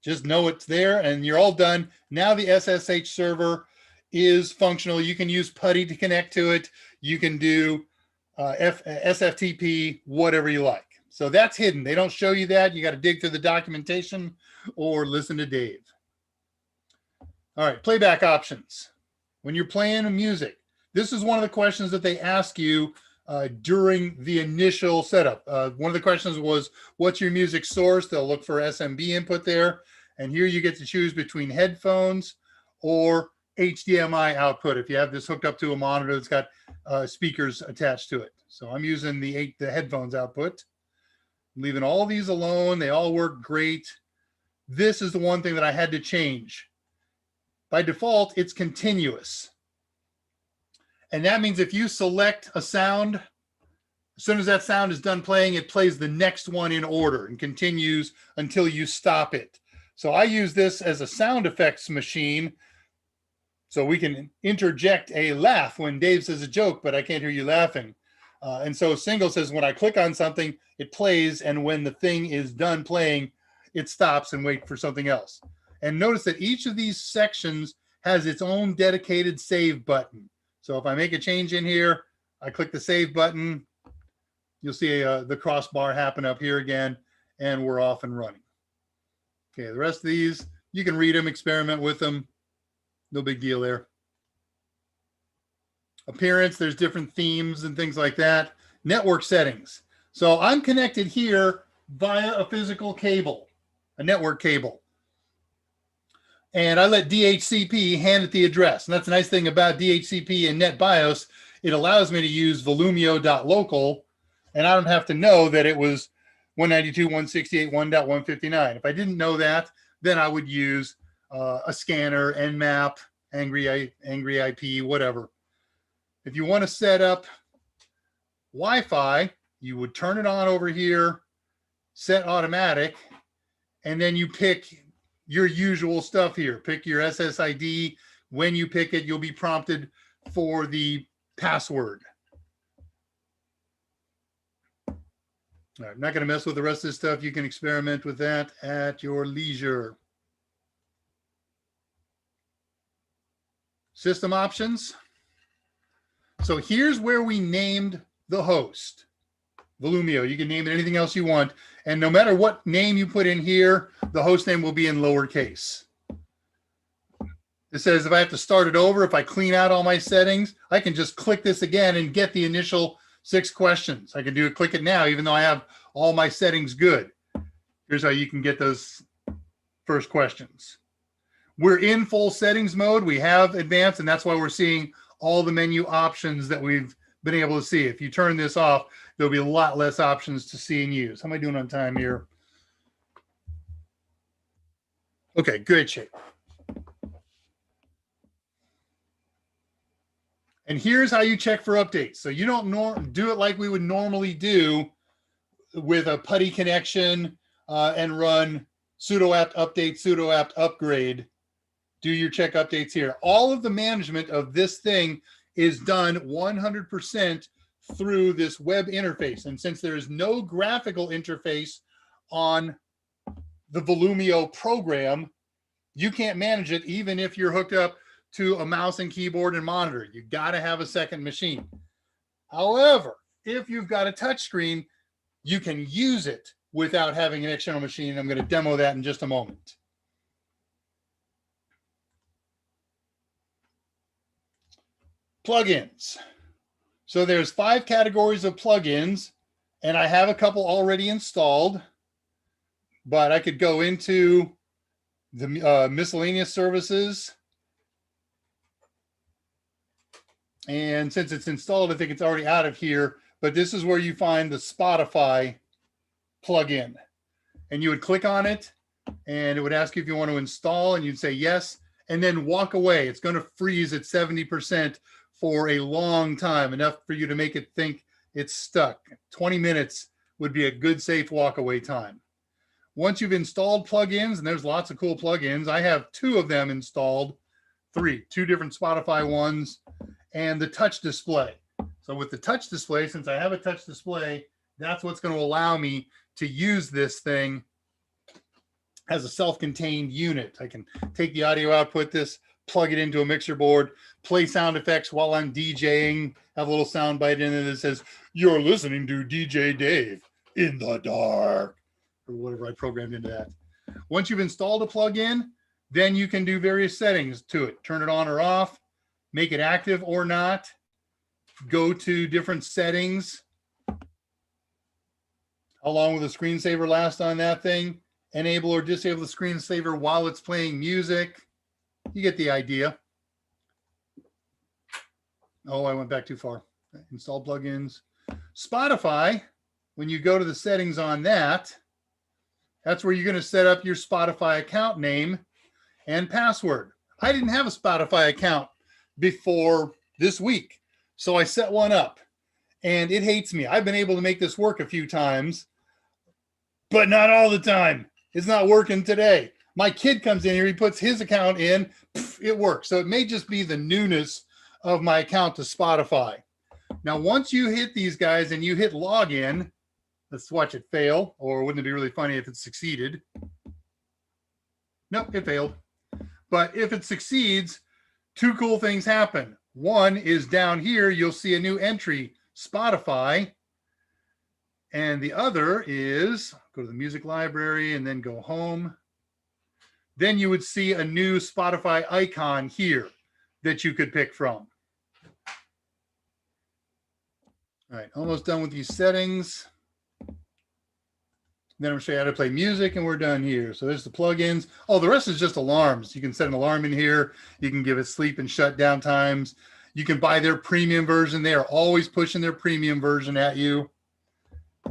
Just know it's there and you're all done. Now the SSH server is functional. You can use PuTTY to connect to it. You can do SFTP, whatever you like. So that's hidden. They don't show you that. You got to dig through the documentation or listen to Dave. All right, playback options. When you're playing music, this is one of the questions that they ask you during the initial setup. One of the questions was, what's your music source? They'll look for SMB input there. And here you get to choose between headphones or HDMI output if you have this hooked up to a monitor that's got speakers attached to it. So I'm using the headphones output. I'm leaving all these alone. They all work great. This is the one thing that I had to change. By default, it's continuous. And that means if you select a sound, as soon as that sound is done playing, it plays the next one in order and continues until you stop it. So I use this as a sound effects machine so we can interject a laugh when Dave says a joke, but I can't hear you laughing. And so single says when I click on something, it plays, and when the thing is done playing, it stops and waits for something else. And notice that each of these sections has its own dedicated save button. So if I make a change in here, I click the save button, you'll see the crossbar happen up here again, and we're off and running. Okay, the rest of these, you can read them, experiment with them. No big deal there. Appearance, there's different themes and things like that. Network settings. So I'm connected here via a physical cable, a network cable. And I let DHCP hand it the address. And that's a nice thing about DHCP and NetBIOS. It allows me to use volumio.local, and I don't have to know that it was 192.168.1.159. If I didn't know that, then I would use a scanner, Nmap, Angry IP, whatever. If you want to set up Wi-Fi, you would turn it on over here, set automatic, and then you pick your usual stuff here. Pick your SSID. When you pick it, you'll be prompted for the password. All right, I'm not going to mess with the rest of this stuff. You can experiment with that at your leisure. System options. So here's where we named the host. Volumio. You can name it anything else you want. And no matter what name you put in here, the host name will be in lowercase. It says if I have to start it over, if I clean out all my settings, I can just click this again and get the initial 6 questions. I can do it, click it now, even though I have all my settings good. Here's how you can get those first questions. We're in full settings mode. We have advanced, and that's why we're seeing all the menu options that we've been able to see. If you turn this off, there'll be a lot less options to see and use. How am I doing on time here? Okay, good shape. And here's how you check for updates. So you don't do it like we would normally do with a PuTTY connection and run sudo apt update, sudo apt upgrade. Do your check updates here. All of the management of this thing is done 100% through this web interface. And since there is no graphical interface on the Volumio program, you can't manage it even if you're hooked up to a mouse and keyboard and monitor. You got to have a second machine. However, if you've got a touch screen, you can use it without having an external machine. I'm going to demo that in just a moment. Plugins. So there's 5 categories of plugins, and I have a couple already installed, but I could go into the miscellaneous services. And since it's installed, I think it's already out of here, but this is where you find the Spotify plugin. And you would click on it, and it would ask you if you want to install, and you'd say yes, and then walk away. It's going to freeze at 70% for a long time, enough for you to make it think it's stuck. 20 minutes would be a good, safe walk away time. Once you've installed plugins, and there's lots of cool plugins, I have 2 of them installed, 2 different Spotify ones, and the touch display. So with the touch display, since I have a touch display, that's what's going to allow me to use this thing as a self-contained unit. I can take the audio output, plug it into a mixer board, play sound effects while I'm DJing, have a little sound bite in it that says, "You're listening to DJ Dave in the dark," or whatever I programmed into that. Once you've installed a plugin, then you can do various settings to it. Turn it on or off, make it active or not, go to different settings. How long will the screensaver last on that thing? Enable or disable the screensaver while it's playing music. You get the idea. Oh, I went back too far. Install plugins. Spotify, when you go to the settings on that, that's where you're going to set up your Spotify account name and password. I didn't have a Spotify account before this week, so I set one up, and it hates me. I've been able to make this work a few times, but not all the time. It's not working today. My kid comes in here, he puts his account in, it works. So it may just be the newness of my account to Spotify. Now, once you hit these guys and you hit login, let's watch it fail, or wouldn't it be really funny if it succeeded? Nope, it failed. But if it succeeds, 2 cool things happen. One is down here, you'll see a new entry, Spotify. And the other is, go to the music library and then go home. Then you would see a new Spotify icon here that you could pick from. All right, almost done with these settings. Then I'm going to show you how to play music, and we're done here. So there's the plugins. Oh, the rest is just alarms. You can set an alarm in here. You can give it sleep and shut down times. You can buy their premium version. They are always pushing their premium version at you.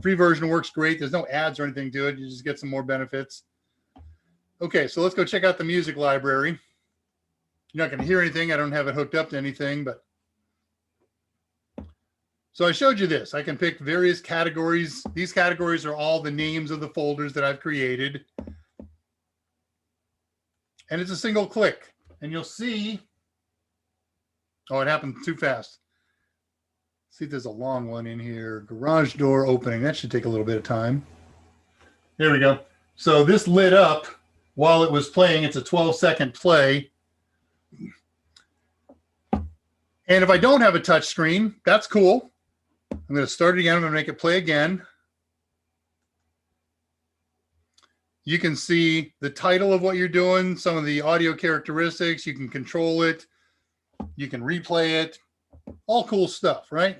Free version works great. There's no ads or anything to it. You just get some more benefits. Okay, so let's go check out the music library. You're not going to hear anything. I don't have it hooked up to anything, but so I showed you this. I can pick various categories. These categories are all the names of the folders that I've created. And it's a single click. And you'll see, oh, it happened too fast. See if there's a long one in here. Garage door opening. That should take a little bit of time. There we go. So this lit up while it was playing. It's a 12-second play. And if I don't have a touch screen, that's cool. I'm going to start it again. I'm going to make it play again. You can see the title of what you're doing, some of the audio characteristics. You can control it. You can replay it. All cool stuff, right?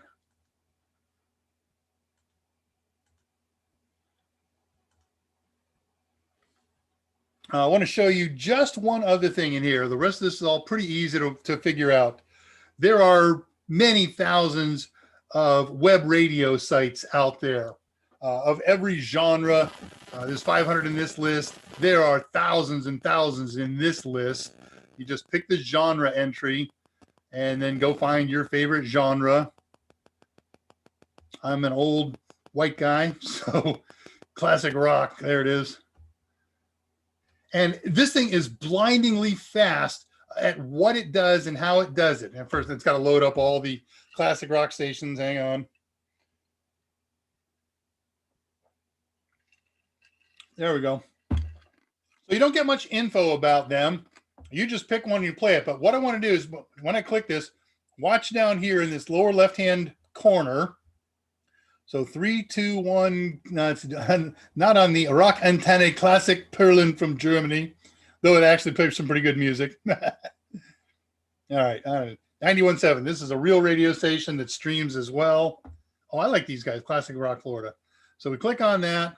I want to show you just one other thing in here. The rest of this is all pretty easy to figure out. There are many thousands of web radio sites out there of every genre. There's 500 in this list. There are thousands and thousands in this list. You just pick the genre entry and then go find your favorite genre. I'm an old white guy, so classic rock. There it is. And this thing is blindingly fast at what it does and how it does it. And first, it's got to load up all the classic rock stations. Hang on. There we go. So you don't get much info about them. You just pick one and you play it. But what I want to do is when I click this, watch down here in this lower left-hand corner. So 3, 2, 1, no, it's not on the Rock Antenne Classic Perlin from Germany, though it actually plays some pretty good music. All right, 91.7. This is a real radio station that streams as well. Oh, I like these guys, Classic Rock Florida. So we click on that.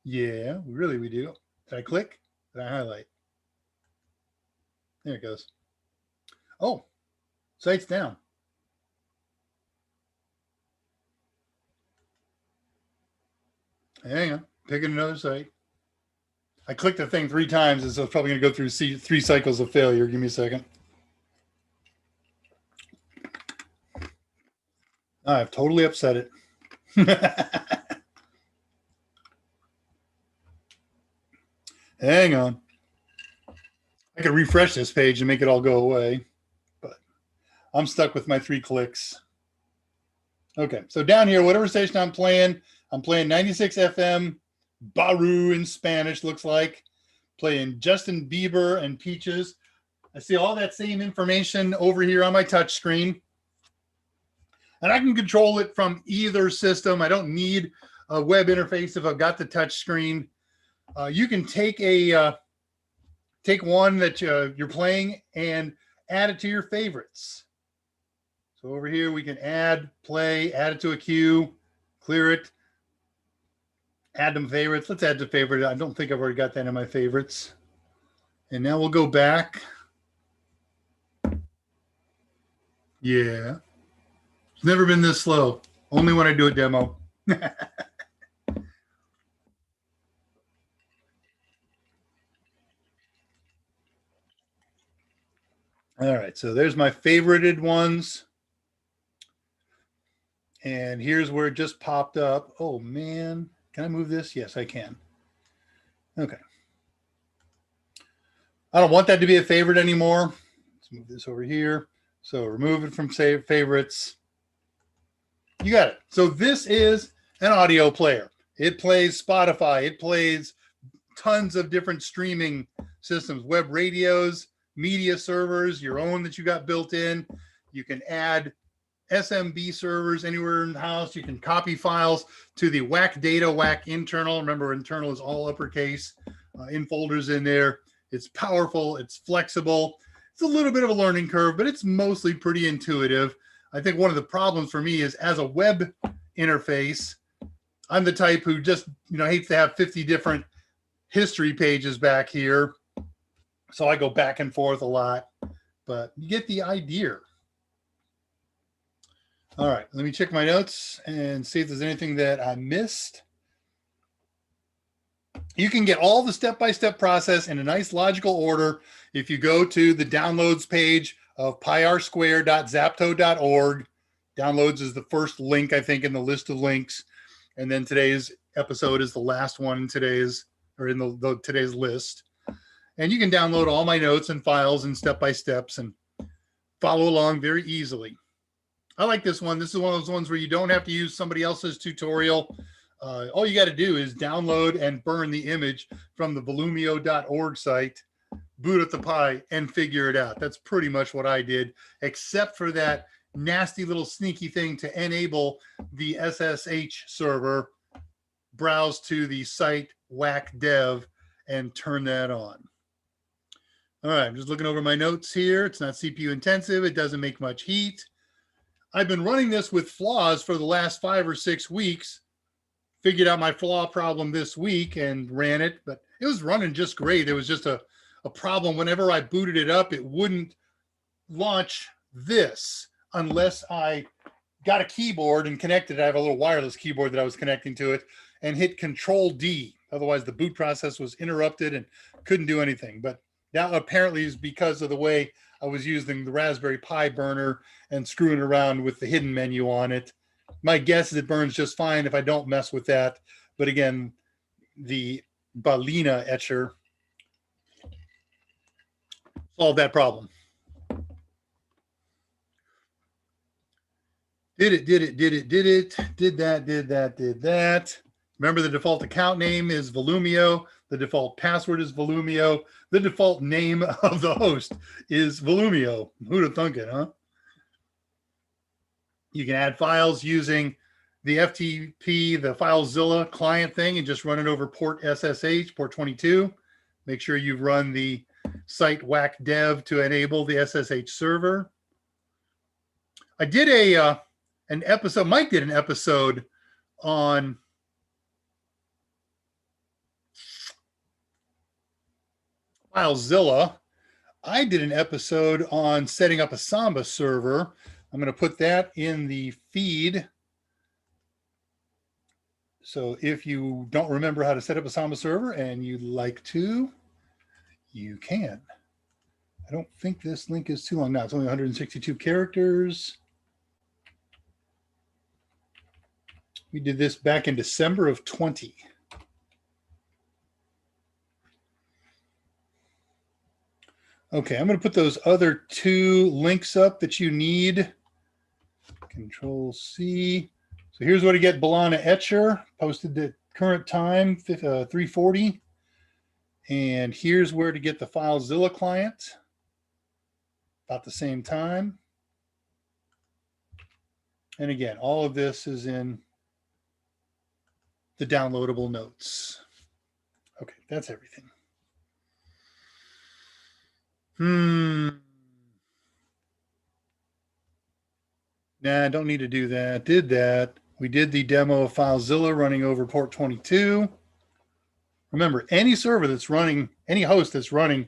Yeah, really we do. Did I click? Did I highlight? There it goes. Oh, site's down. Hang on, picking another site. I clicked the thing 3 times, and so it's probably going to go through 3 cycles of failure. Give me a second. I've totally upset it. Hang on. I could refresh this page and make it all go away, but I'm stuck with my 3 clicks. Okay, so down here, whatever station I'm playing 96 FM, Baru in Spanish, looks like. Playing Justin Bieber and Peaches. I see all that same information over here on my touch screen. And I can control it from either system. I don't need a web interface if I've got the touch screen. You can take one that you're playing and add it to your favorites. So over here, we can add, play, add it to a queue, clear it, add them favorites. Let's add to favorite. I don't think I've already got that in my favorites. And now we'll go back. Yeah. It's never been this slow. Only when I do a demo. All right, so there's my favorited ones. And here's where it just popped up. Oh, man. Can I move this? Yes, I can. Okay. I don't want that to be a favorite anymore. Let's move this over here. So remove it from save favorites. You got it. So this is an audio player. It plays Spotify. It plays tons of different streaming systems, web radios, media servers, your own that you got built in. You can add SMB servers anywhere in the house. You can copy files to the WAC data, WAC internal. Remember, internal is all uppercase, in folders in there. It's powerful. It's flexible. It's a little bit of a learning curve, but it's mostly pretty intuitive. I think one of the problems for me is as a web interface, I'm the type who just, hates to have 50 different history pages back here. So I go back and forth a lot, but you get the idea. All right, let me check my notes and see if there's anything that I missed. You can get all the step-by-step process in a nice logical order if you go to the downloads page of pyrsquare.zapto.org. Downloads is the first link, I think, in the list of links. And then today's episode is the last one in today's list. And you can download all my notes and files and step-by-steps and follow along very easily. I like this one. This is one of those ones where you don't have to use somebody else's tutorial. All you got to do is download and burn the image from the volumio.org site, boot up the Pi, and figure it out. That's pretty much what I did, except for that nasty little sneaky thing to enable the SSH server, browse to the site WAC dev, and turn that on. All right, I'm just looking over my notes here. It's not CPU intensive. It doesn't make much heat. I've been running this with flaws for the last 5 or 6 weeks. Figured out my flaw problem this week and ran it, but it was running just great. There was just a problem. Whenever I booted it up, it wouldn't launch this unless I got a keyboard and connected it. I have a little wireless keyboard that I was connecting to it and hit Control D. Otherwise, the boot process was interrupted and couldn't do anything. But that apparently is because of the way I was using the Raspberry Pi burner and screwing around with the hidden menu on it. My guess is it burns just fine if I don't mess with that. But again, the Balena etcher solved that problem. Did that. Remember, the default account name is Volumio. The default password is Volumio. The default name of the host is Volumio. Who'd have thunk it, huh? You can add files using the FTP, the FileZilla client thing, and just run it over port SSH, port 22. Make sure you've run the site WAC dev to enable the SSH server. I did an episode, Mike did an episode on FileZilla. I did an episode on setting up a Samba server. I'm going to put that in the feed. So if you don't remember how to set up a Samba server and you'd like to, you can. I don't think this link is too long now. It's only 162 characters. We did this back in December of 20. Okay, I'm going to put those other two links up that you need. Control C. So here's where to get Balana Etcher, posted at current time, 3:40. And here's where to get the FileZilla client, about the same time. And again, all of this is in the downloadable notes. Okay, that's everything. Nah, don't need to do that. Did that. We did the demo of FileZilla running over port 22. Remember, any server that's running, any host that's running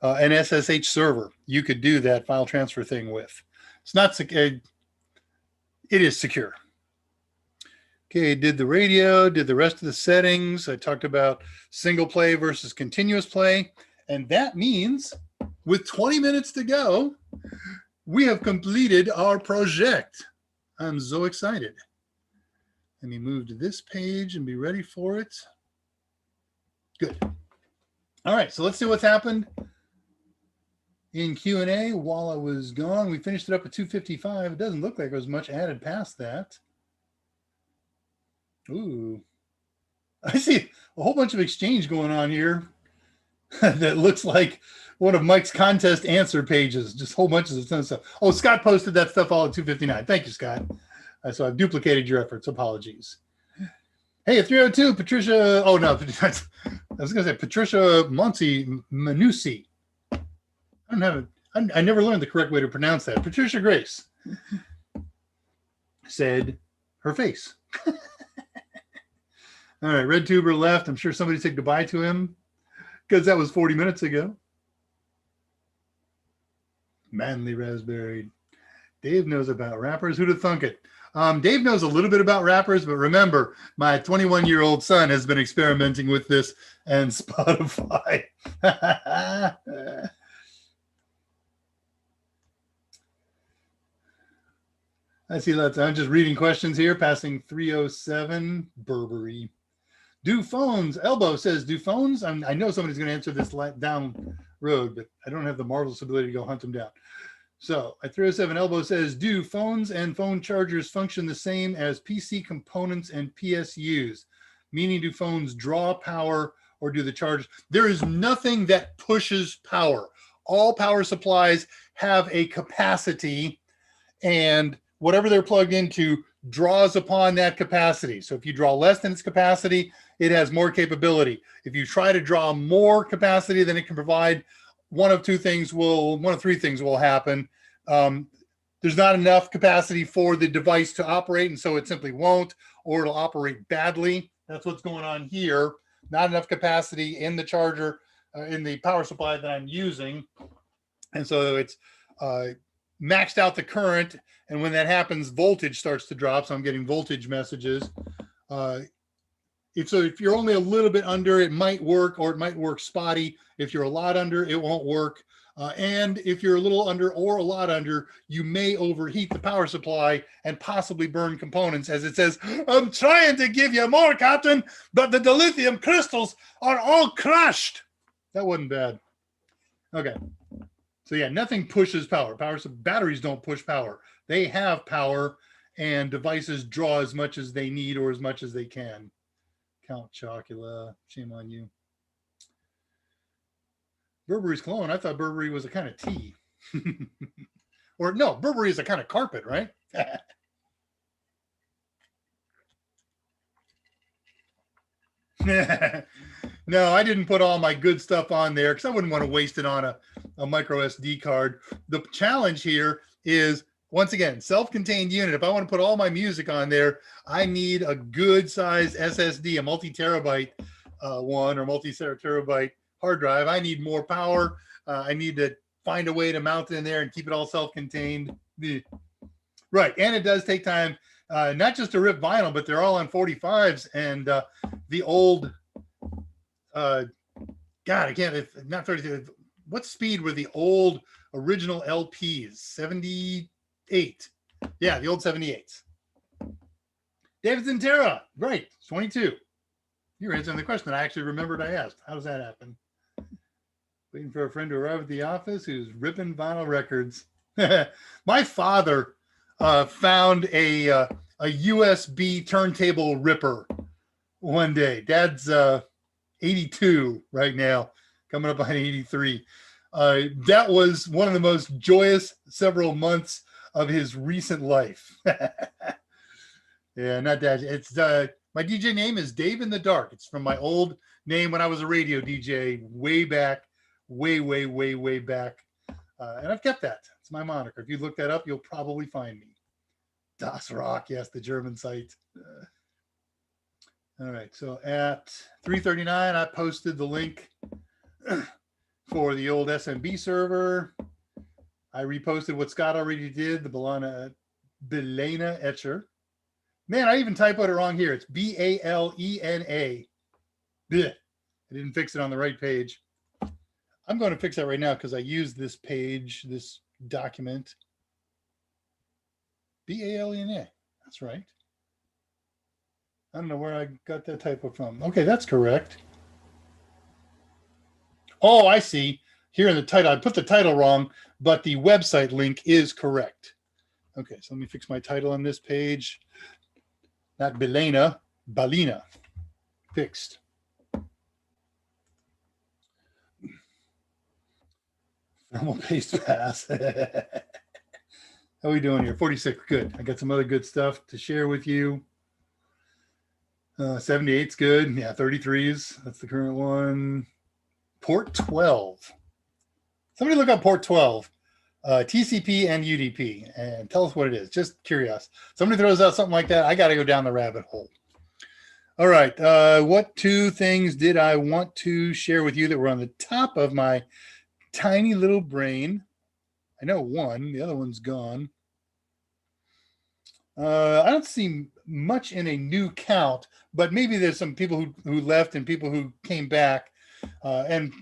an SSH server, you could do that file transfer thing with. It's not, it is secure. Okay, did the radio, did the rest of the settings. I talked about single play versus continuous play. And that means with 20 minutes to go, we have completed our project. I'm so excited. Let me move to this page and be ready for it. Good. All right, so let's see what's happened in Q&A while I was gone. We finished it up at 2:55. It doesn't look like there was much added past that. Ooh, I see a whole bunch of exchange going on here that looks like one of Mike's contest answer pages, just a whole bunch of stuff. Oh, Scott posted that stuff all at 2:59. Thank you, Scott. So I've duplicated your efforts. Apologies. Hey, at 302, Patricia. Oh, no. I was going to say Patricia Manucci. I never learned the correct way to pronounce that. Patricia Grace said her face. All right, Red Tuber left. I'm sure somebody said goodbye to him because that was 40 minutes ago. Manly Raspberry. Dave knows about rappers. Who'd have thunk it? Dave knows a little bit about rappers, but remember, my 21-year-old son has been experimenting with this and Spotify. I see lots. I'm just reading questions here, passing 307, Burberry. Do phones, Elbow says, do phones? I know somebody's going to answer this down road, but I don't have the marvelous ability to go hunt them down. So at 307, Elbow says, do phones and phone chargers function the same as PC components and PSUs? Meaning, do phones draw power or do the charge? There is nothing that pushes power. All power supplies have a capacity, and whatever they're plugged into draws upon that capacity. So if you draw less than its capacity, it has more capability. If you try to draw more capacity than it can provide, one of three things will happen. There's not enough capacity for the device to operate, and so it simply won't, or it'll operate badly. That's what's going on here. Not enough capacity in the charger, in the power supply that I'm using. And so it's maxed out the current. And when that happens, voltage starts to drop. So I'm getting voltage messages. If you're only a little bit under, it might work, or it might work spotty. If you're a lot under, it won't work. And if you're a little under or a lot under, you may overheat the power supply and possibly burn components. As it says, I'm trying to give you more, Captain, but the dilithium crystals are all crushed. That wasn't bad. Okay. So yeah, nothing pushes power. Batteries don't push power. They have power, and devices draw as much as they need or as much as they can. Count Chocula, shame on you. Burberry's cologne. I thought Burberry was a kind of tea. Or no, Burberry is a kind of carpet, right? No, I didn't put all my good stuff on there because I wouldn't want to waste it on a micro SD card. The challenge here is, once again, self-contained unit. If I want to put all my music on there, I need a good size SSD, a multi-terabyte one, or multi-terabyte hard drive. I need more power. I need to find a way to mount it in there and keep it all self-contained. Right, and it does take time, not just to rip vinyl, but they're all on 45s, and the old, God, I can't, not 30, what speed were the old original LPs? 78. Yeah, the old 78s. David Zintera, right, 22. You're answering the question that I actually remembered I asked. How does that happen? Waiting for a friend to arrive at the office who's ripping vinyl records. My father found a USB turntable ripper one day. Dad's 82 right now, coming up on 83. That was one of the most joyous several months of his recent life. Yeah, not that. It's my DJ name is Dave in the Dark. It's from my old name when I was a radio DJ way back, way back. And I've kept that. It's my moniker. If you look that up, you'll probably find me. Das Rock, yes, the German site. All right, so at 3:39, I posted the link for the old SMB server. I reposted what Scott already did, the Balena Etcher. Man, I even typoed it wrong here. It's Balena. Blech. I didn't fix it on the right page. I'm going to fix that right now because I used this page, this document. Balena. That's right. I don't know where I got that typo from. Okay, that's correct. Oh, I see. Here in the title, I put the title wrong, but the website link is correct. Okay, so let me fix my title on this page. Not Balena, Balena. Fixed. Thermal paste pass. How are we doing here? 46. Good. I got some other good stuff to share with you. 78's good. Yeah, 33's. That's the current one. Port 12. Somebody look up Port 12. TCP and UDP and tell us what it is. Just curious. Somebody throws out something like that, I got to go down the rabbit hole. All right. What two things did I want to share with you that were on the top of my tiny little brain? I know one. The other one's gone. I don't see much in a new count, but maybe there's some people who left and people who came back and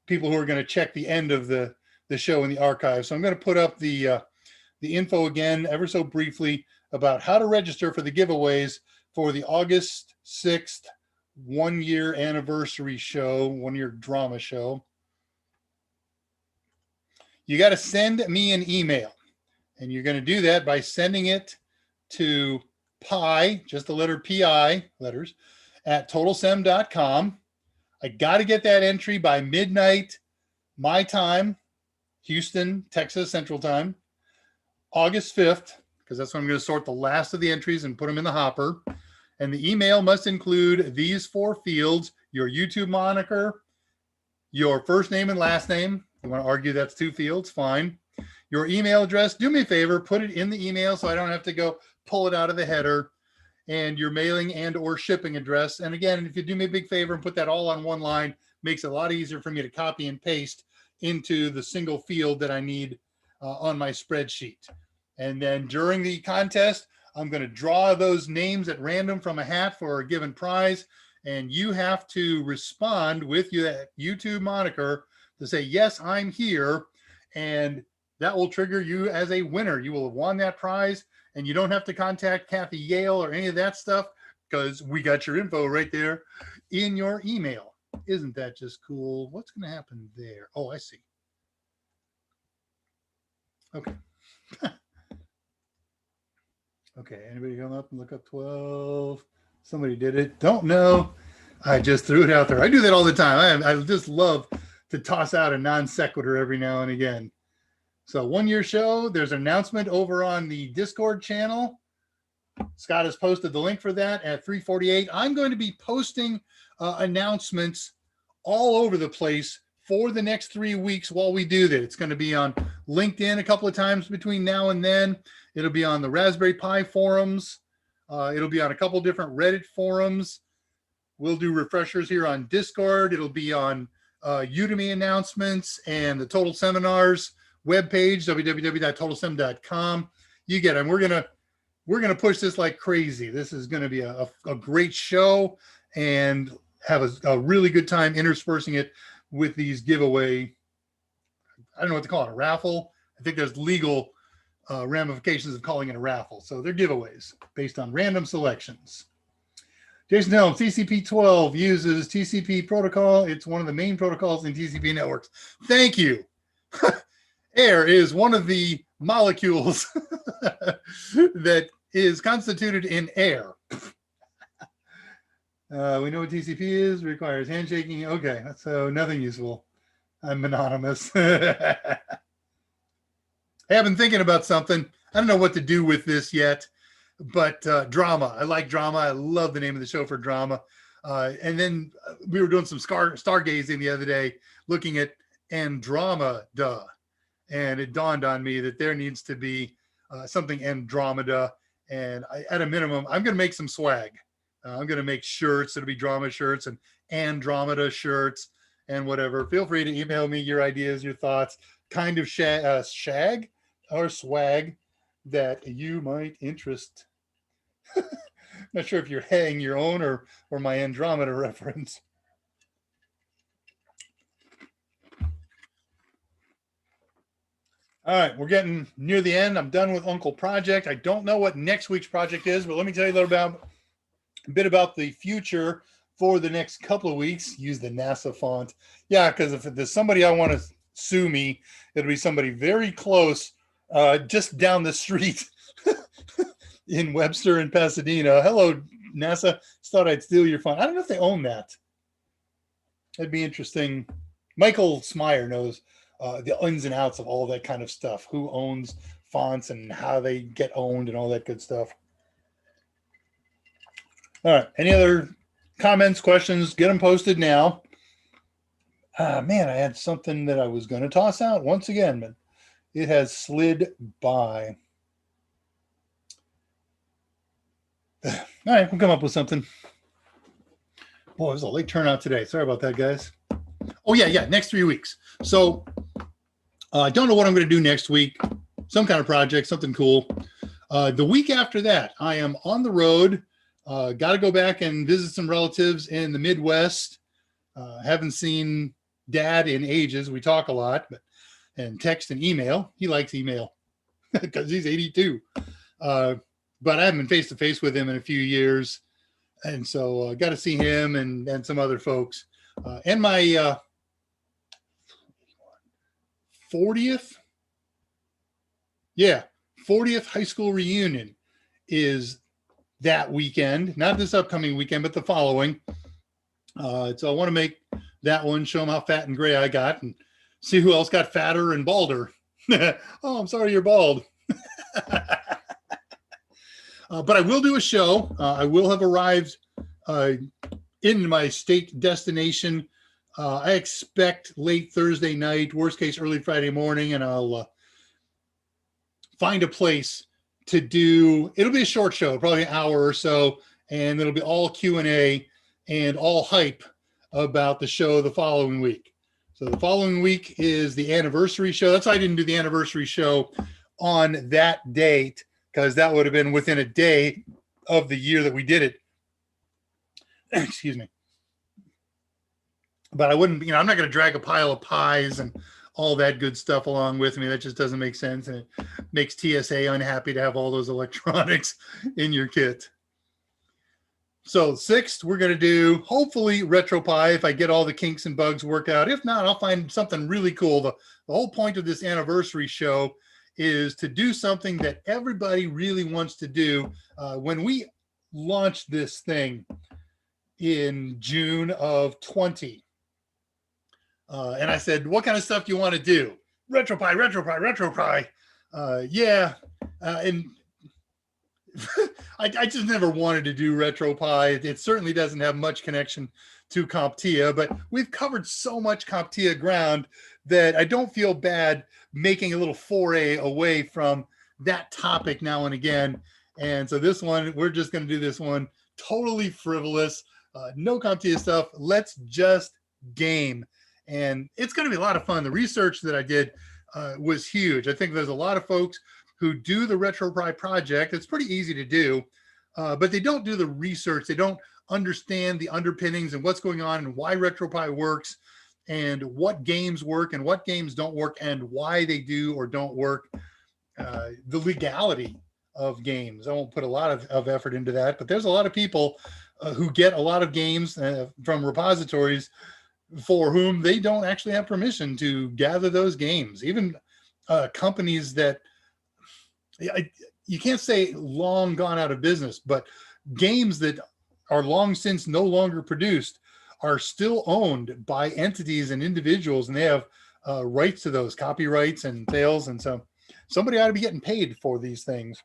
people who are going to check the end of the show in the archive. So I'm going to put up the info again, ever so briefly, about how to register for the giveaways for the August 6th 1-year anniversary show, 1-year drama show. You got to send me an email, and you're going to do that by sending it to pi, just the letter PI, letters, at totalsem.com. I got to get that entry by midnight, my time, Houston, Texas, Central Time, August 5th, because that's when I'm going to sort the last of the entries and put them in the hopper. And the email must include these 4 fields: your YouTube moniker, your first name and last name. You want to argue that's 2 fields, fine. Your email address, do me a favor, put it in the email so I don't have to go pull it out of the header, and your mailing and or shipping address. And again, if you do me a big favor and put that all on one line, makes it a lot easier for me to copy and paste into the single field that I need on my spreadsheet. And then during the contest, I'm going to draw those names at random from a hat for a given prize. And you have to respond with your YouTube moniker to say, yes, I'm here. And that will trigger you as a winner. You will have won that prize, and you don't have to contact Kathy Yale or any of that stuff because we got your info right there in your email. Isn't that just cool? What's going to happen there? Oh, I see. Okay. Okay, anybody come up and look up 12? Somebody did it. Don't know. I just threw it out there. I do that all the time. I just love to toss out a non sequitur every now and again. So 1-year show, there's an announcement over on the Discord channel. Scott has posted the link for that at 3:48. I'm going to be posting announcements all over the place for the next 3 weeks while we do that. It's going to be on LinkedIn a couple of times between now and then. It'll be on the Raspberry Pi forums. It'll be on a couple different Reddit forums. We'll do refreshers here on Discord. It'll be on Udemy announcements and the Total Seminars webpage, www.totalsem.com. You get it. And we're gonna push this like crazy. This is going to be a great show and have a really good time interspersing it with these giveaway. I don't know what to call it, a raffle. I think there's legal ramifications of calling it a raffle. So they're giveaways based on random selections. Jason Helm, TCP/12 uses TCP protocol. It's one of the main protocols in TCP networks. Thank you. Air is one of the molecules that is constituted in air. We know what TCP is, requires handshaking. Okay, so nothing useful. I'm anonymous. Hey, I've been thinking about something. I don't know what to do with this yet, but drama. I like drama. I love the name of the show for drama. And then we were doing some stargazing the other day, looking at Andromeda. And it dawned on me that there needs to be something Andromeda. And at a minimum, I'm going to make some swag. I'm going to make shirts. It'll be drama shirts and Andromeda shirts and whatever. Feel free to email me your ideas, your thoughts, kind of shag or swag that you might interest. Not sure if you're hanging your own or my Andromeda reference. All right, we're getting near the end. I'm done with Uncle Project. I don't know what next week's project is, but let me tell you a bit about the future for the next couple of weeks. Use the NASA font. Yeah, because if there's somebody I want to sue me, it'll be somebody very close, just down the street in Webster and Pasadena. Hello, NASA. Just thought I'd steal your font. I don't know if they own that. That'd be interesting. Michael Smyer knows the ins and outs of all that kind of stuff. Who owns fonts and how they get owned and all that good stuff. All right. Any other comments, questions? Get them posted now. Man, I had something that I was going to toss out once again, but it has slid by. All right, we'll come up with something. Boy, it was a late turnout today. Sorry about that, guys. Oh, yeah, next 3 weeks. So I don't know what I'm going to do next week. Some kind of project, something cool. The week after that, I am on the road. Got to go back and visit some relatives in the Midwest. Haven't seen Dad in ages. We talk a lot, and text and email. He likes email because he's 82. But I haven't been face to face with him in a few years, and so got to see him and some other folks. And my 40th high school reunion is that weekend, not this upcoming weekend, but the following. So I want to make that one, show them how fat and gray I got, and see who else got fatter and balder. Oh, I'm sorry you're bald. But I will do a show. I will have arrived in my state destination. I expect late Thursday night, worst case early Friday morning, and I'll find a place to do. It'll be a short show, probably an hour or so, and it'll be all Q&A and all hype about the show the following week. So the following week is the anniversary show. That's why I didn't do the anniversary show on that date, because that would have been within a day of the year that we did it. Excuse me. But I wouldn't, I'm not going to drag a pile of pies and all that good stuff along with me. That just doesn't make sense. And it makes TSA unhappy to have all those electronics in your kit. So 6th, we're going to do hopefully RetroPie if I get all the kinks and bugs worked out. If not, I'll find something really cool. The whole point of this anniversary show is to do something that everybody really wants to do. When we launched this thing in June of 20, and I said, what kind of stuff do you want to do? RetroPie. And I just never wanted to do RetroPie. It certainly doesn't have much connection to CompTIA, but we've covered so much CompTIA ground that I don't feel bad making a little foray away from that topic now and again. And so this one, we're just going to do this one totally frivolous, no CompTIA stuff. Let's just game. And it's going to be a lot of fun. The research that I did was huge. I think there's a lot of folks who do the RetroPie project. It's pretty easy to do, but they don't do the research. They don't understand the underpinnings and what's going on and why RetroPie works and what games work and what games don't work and why they do or don't work. The legality of games. I won't put a lot of effort into that, but there's a lot of people who get a lot of games from repositories for whom they don't actually have permission to gather those games. Even companies that you can't say long gone out of business, but games that are long since no longer produced are still owned by entities and individuals, and they have rights to those copyrights and sales. And so somebody ought to be getting paid for these things.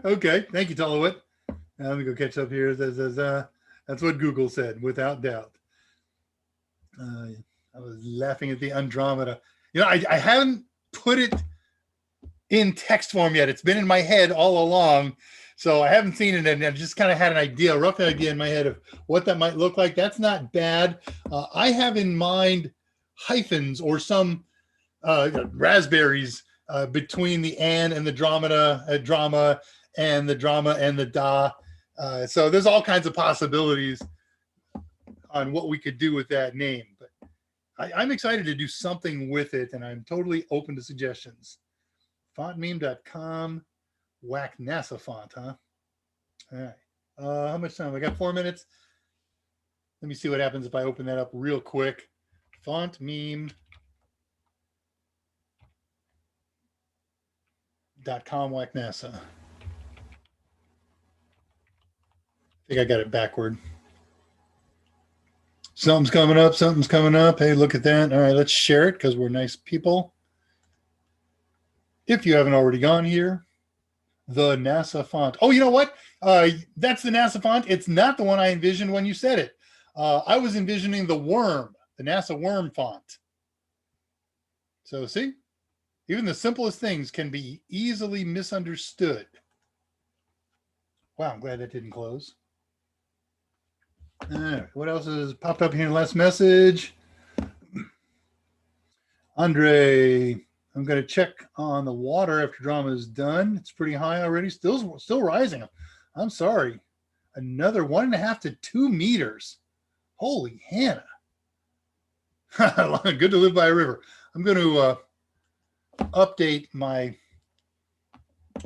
Okay, thank you, Tolowit. Now let me go catch up here. That's what Google said, without doubt. I was laughing at the Andromeda. You know, I haven't put it in text form yet. It's been in my head all along, so I haven't seen it, and I just kind of had an idea, a rough idea in my head of what that might look like. That's not bad. I have in mind hyphens or some raspberries between the and the drama and the drama and the da. So there's all kinds of possibilities on what we could do with that name. But I'm excited to do something with it, and I'm totally open to suggestions. Fontmeme.com, whack NASA font, huh? All right. How much time? I got 4 minutes. Let me see what happens if I open that up real quick. Fontmeme.com, whack NASA. I think I got it backward. Something's coming up. Something's coming up. Hey, look at that. All right, let's share it because we're nice people. If you haven't already gone here, the NASA font. Oh, you know what? That's the NASA font. It's not the one I envisioned when you said it. I was envisioning the worm, the NASA worm font. So see, even the simplest things can be easily misunderstood. Wow, I'm glad that didn't close. All right, what else has popped up here in the last message? Andre, I'm going to check on the water after drama is done. It's pretty high already, still rising. I'm sorry. Another 1.5 to 2 meters. Holy Hannah. Good to live by a river. I'm going to update my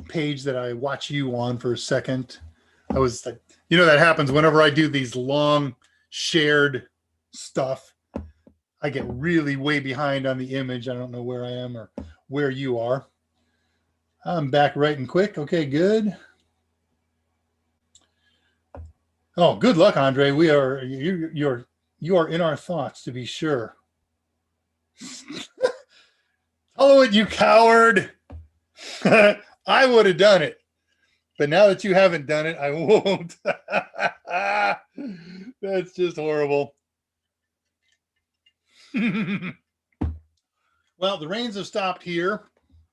page that I watch you on for a second. I was like, you know, that happens whenever I do these long shared stuff. I get really way behind on the image. I don't know where I am or where you are. I'm back right and quick. Okay, good. Oh, good luck, Andre. You are in our thoughts, to be sure. Follow it, you coward. I would have done it. But now that you haven't done it, I won't. That's just horrible. Well, the rains have stopped here.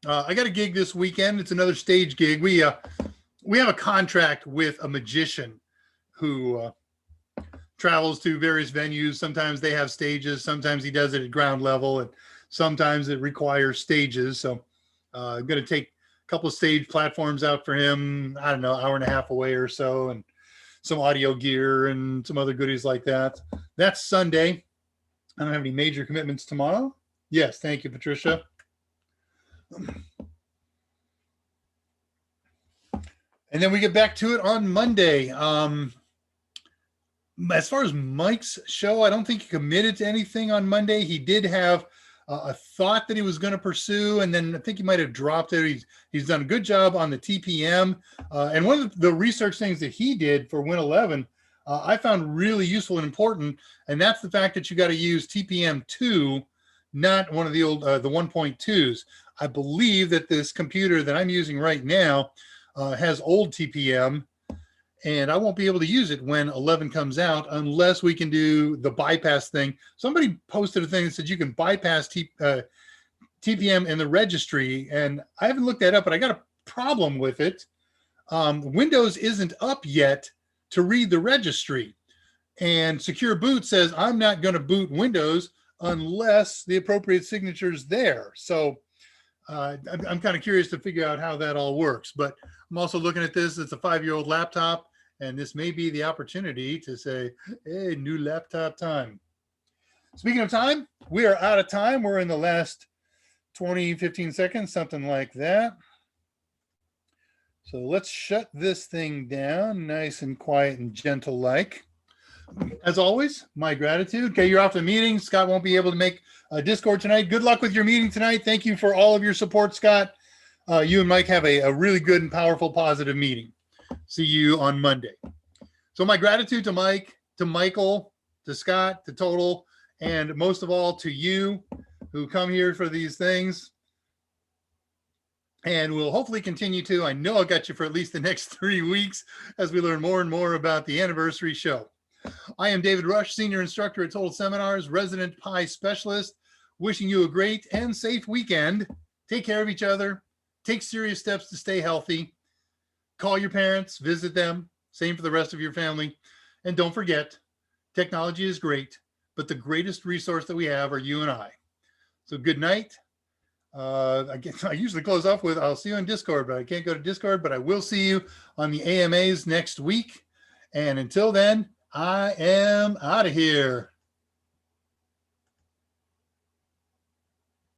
I got a gig this weekend. It's another stage gig. We have a contract with a magician who travels to various venues. Sometimes they have stages. Sometimes he does it at ground level, and sometimes it requires stages. So I'm going to take a couple of stage platforms out for him. I don't know, 1.5 hours away or so, and some audio gear and some other goodies like that. That's Sunday. I don't have any major commitments tomorrow. Yes, thank you, Patricia. And then we get back to it on Monday. As far as Mike's show, I don't think he committed to anything on Monday. He did have a thought that he was going to pursue, and then I think he might have dropped it. He's done a good job on the TPM. And one of the research things that he did for Win 11, I found really useful and important, and that's the fact that you got to use TPM 2, not one of the old the 1.2s. I believe that this computer that I'm using right now has old TPM, and I won't be able to use it when 11 comes out unless we can do the bypass thing. Somebody posted a thing that said you can bypass TPM in the registry, and I haven't looked that up, but I got a problem with it. Windows isn't up yet to read the registry, and Secure Boot says I'm not going to boot Windows unless the appropriate signature is there. So I'm kind of curious to figure out how that all works, but I'm also looking at this. It's a 5-year-old laptop, and this may be the opportunity to say, hey, new laptop time. Speaking of time, we are out of time. We're in the last 20, 15 seconds, something like that. So let's shut this thing down, nice and quiet and gentle like. As always, my gratitude. Okay, you're off the meeting. Scott won't be able to make Discord tonight. Good luck with your meeting tonight. Thank you for all of your support, Scott. You and Mike have a really good and powerful, positive meeting. See you on Monday. So my gratitude to Mike, to Michael, to Scott, to Total, and most of all to you who come here for these things. And we'll hopefully continue to. I know I'll get you for at least the next 3 weeks as we learn more and more about the anniversary show. I am David Rush, Senior Instructor at Total Seminars, Resident Pi Specialist, wishing you a great and safe weekend. Take care of each other. Take serious steps to stay healthy. Call your parents, visit them. Same for the rest of your family. And don't forget, technology is great, but the greatest resource that we have are you and I. So good night. I usually close off with, I'll see you on Discord, but I can't go to Discord, but I will see you on the AMAs next week. And until then, I am out of here.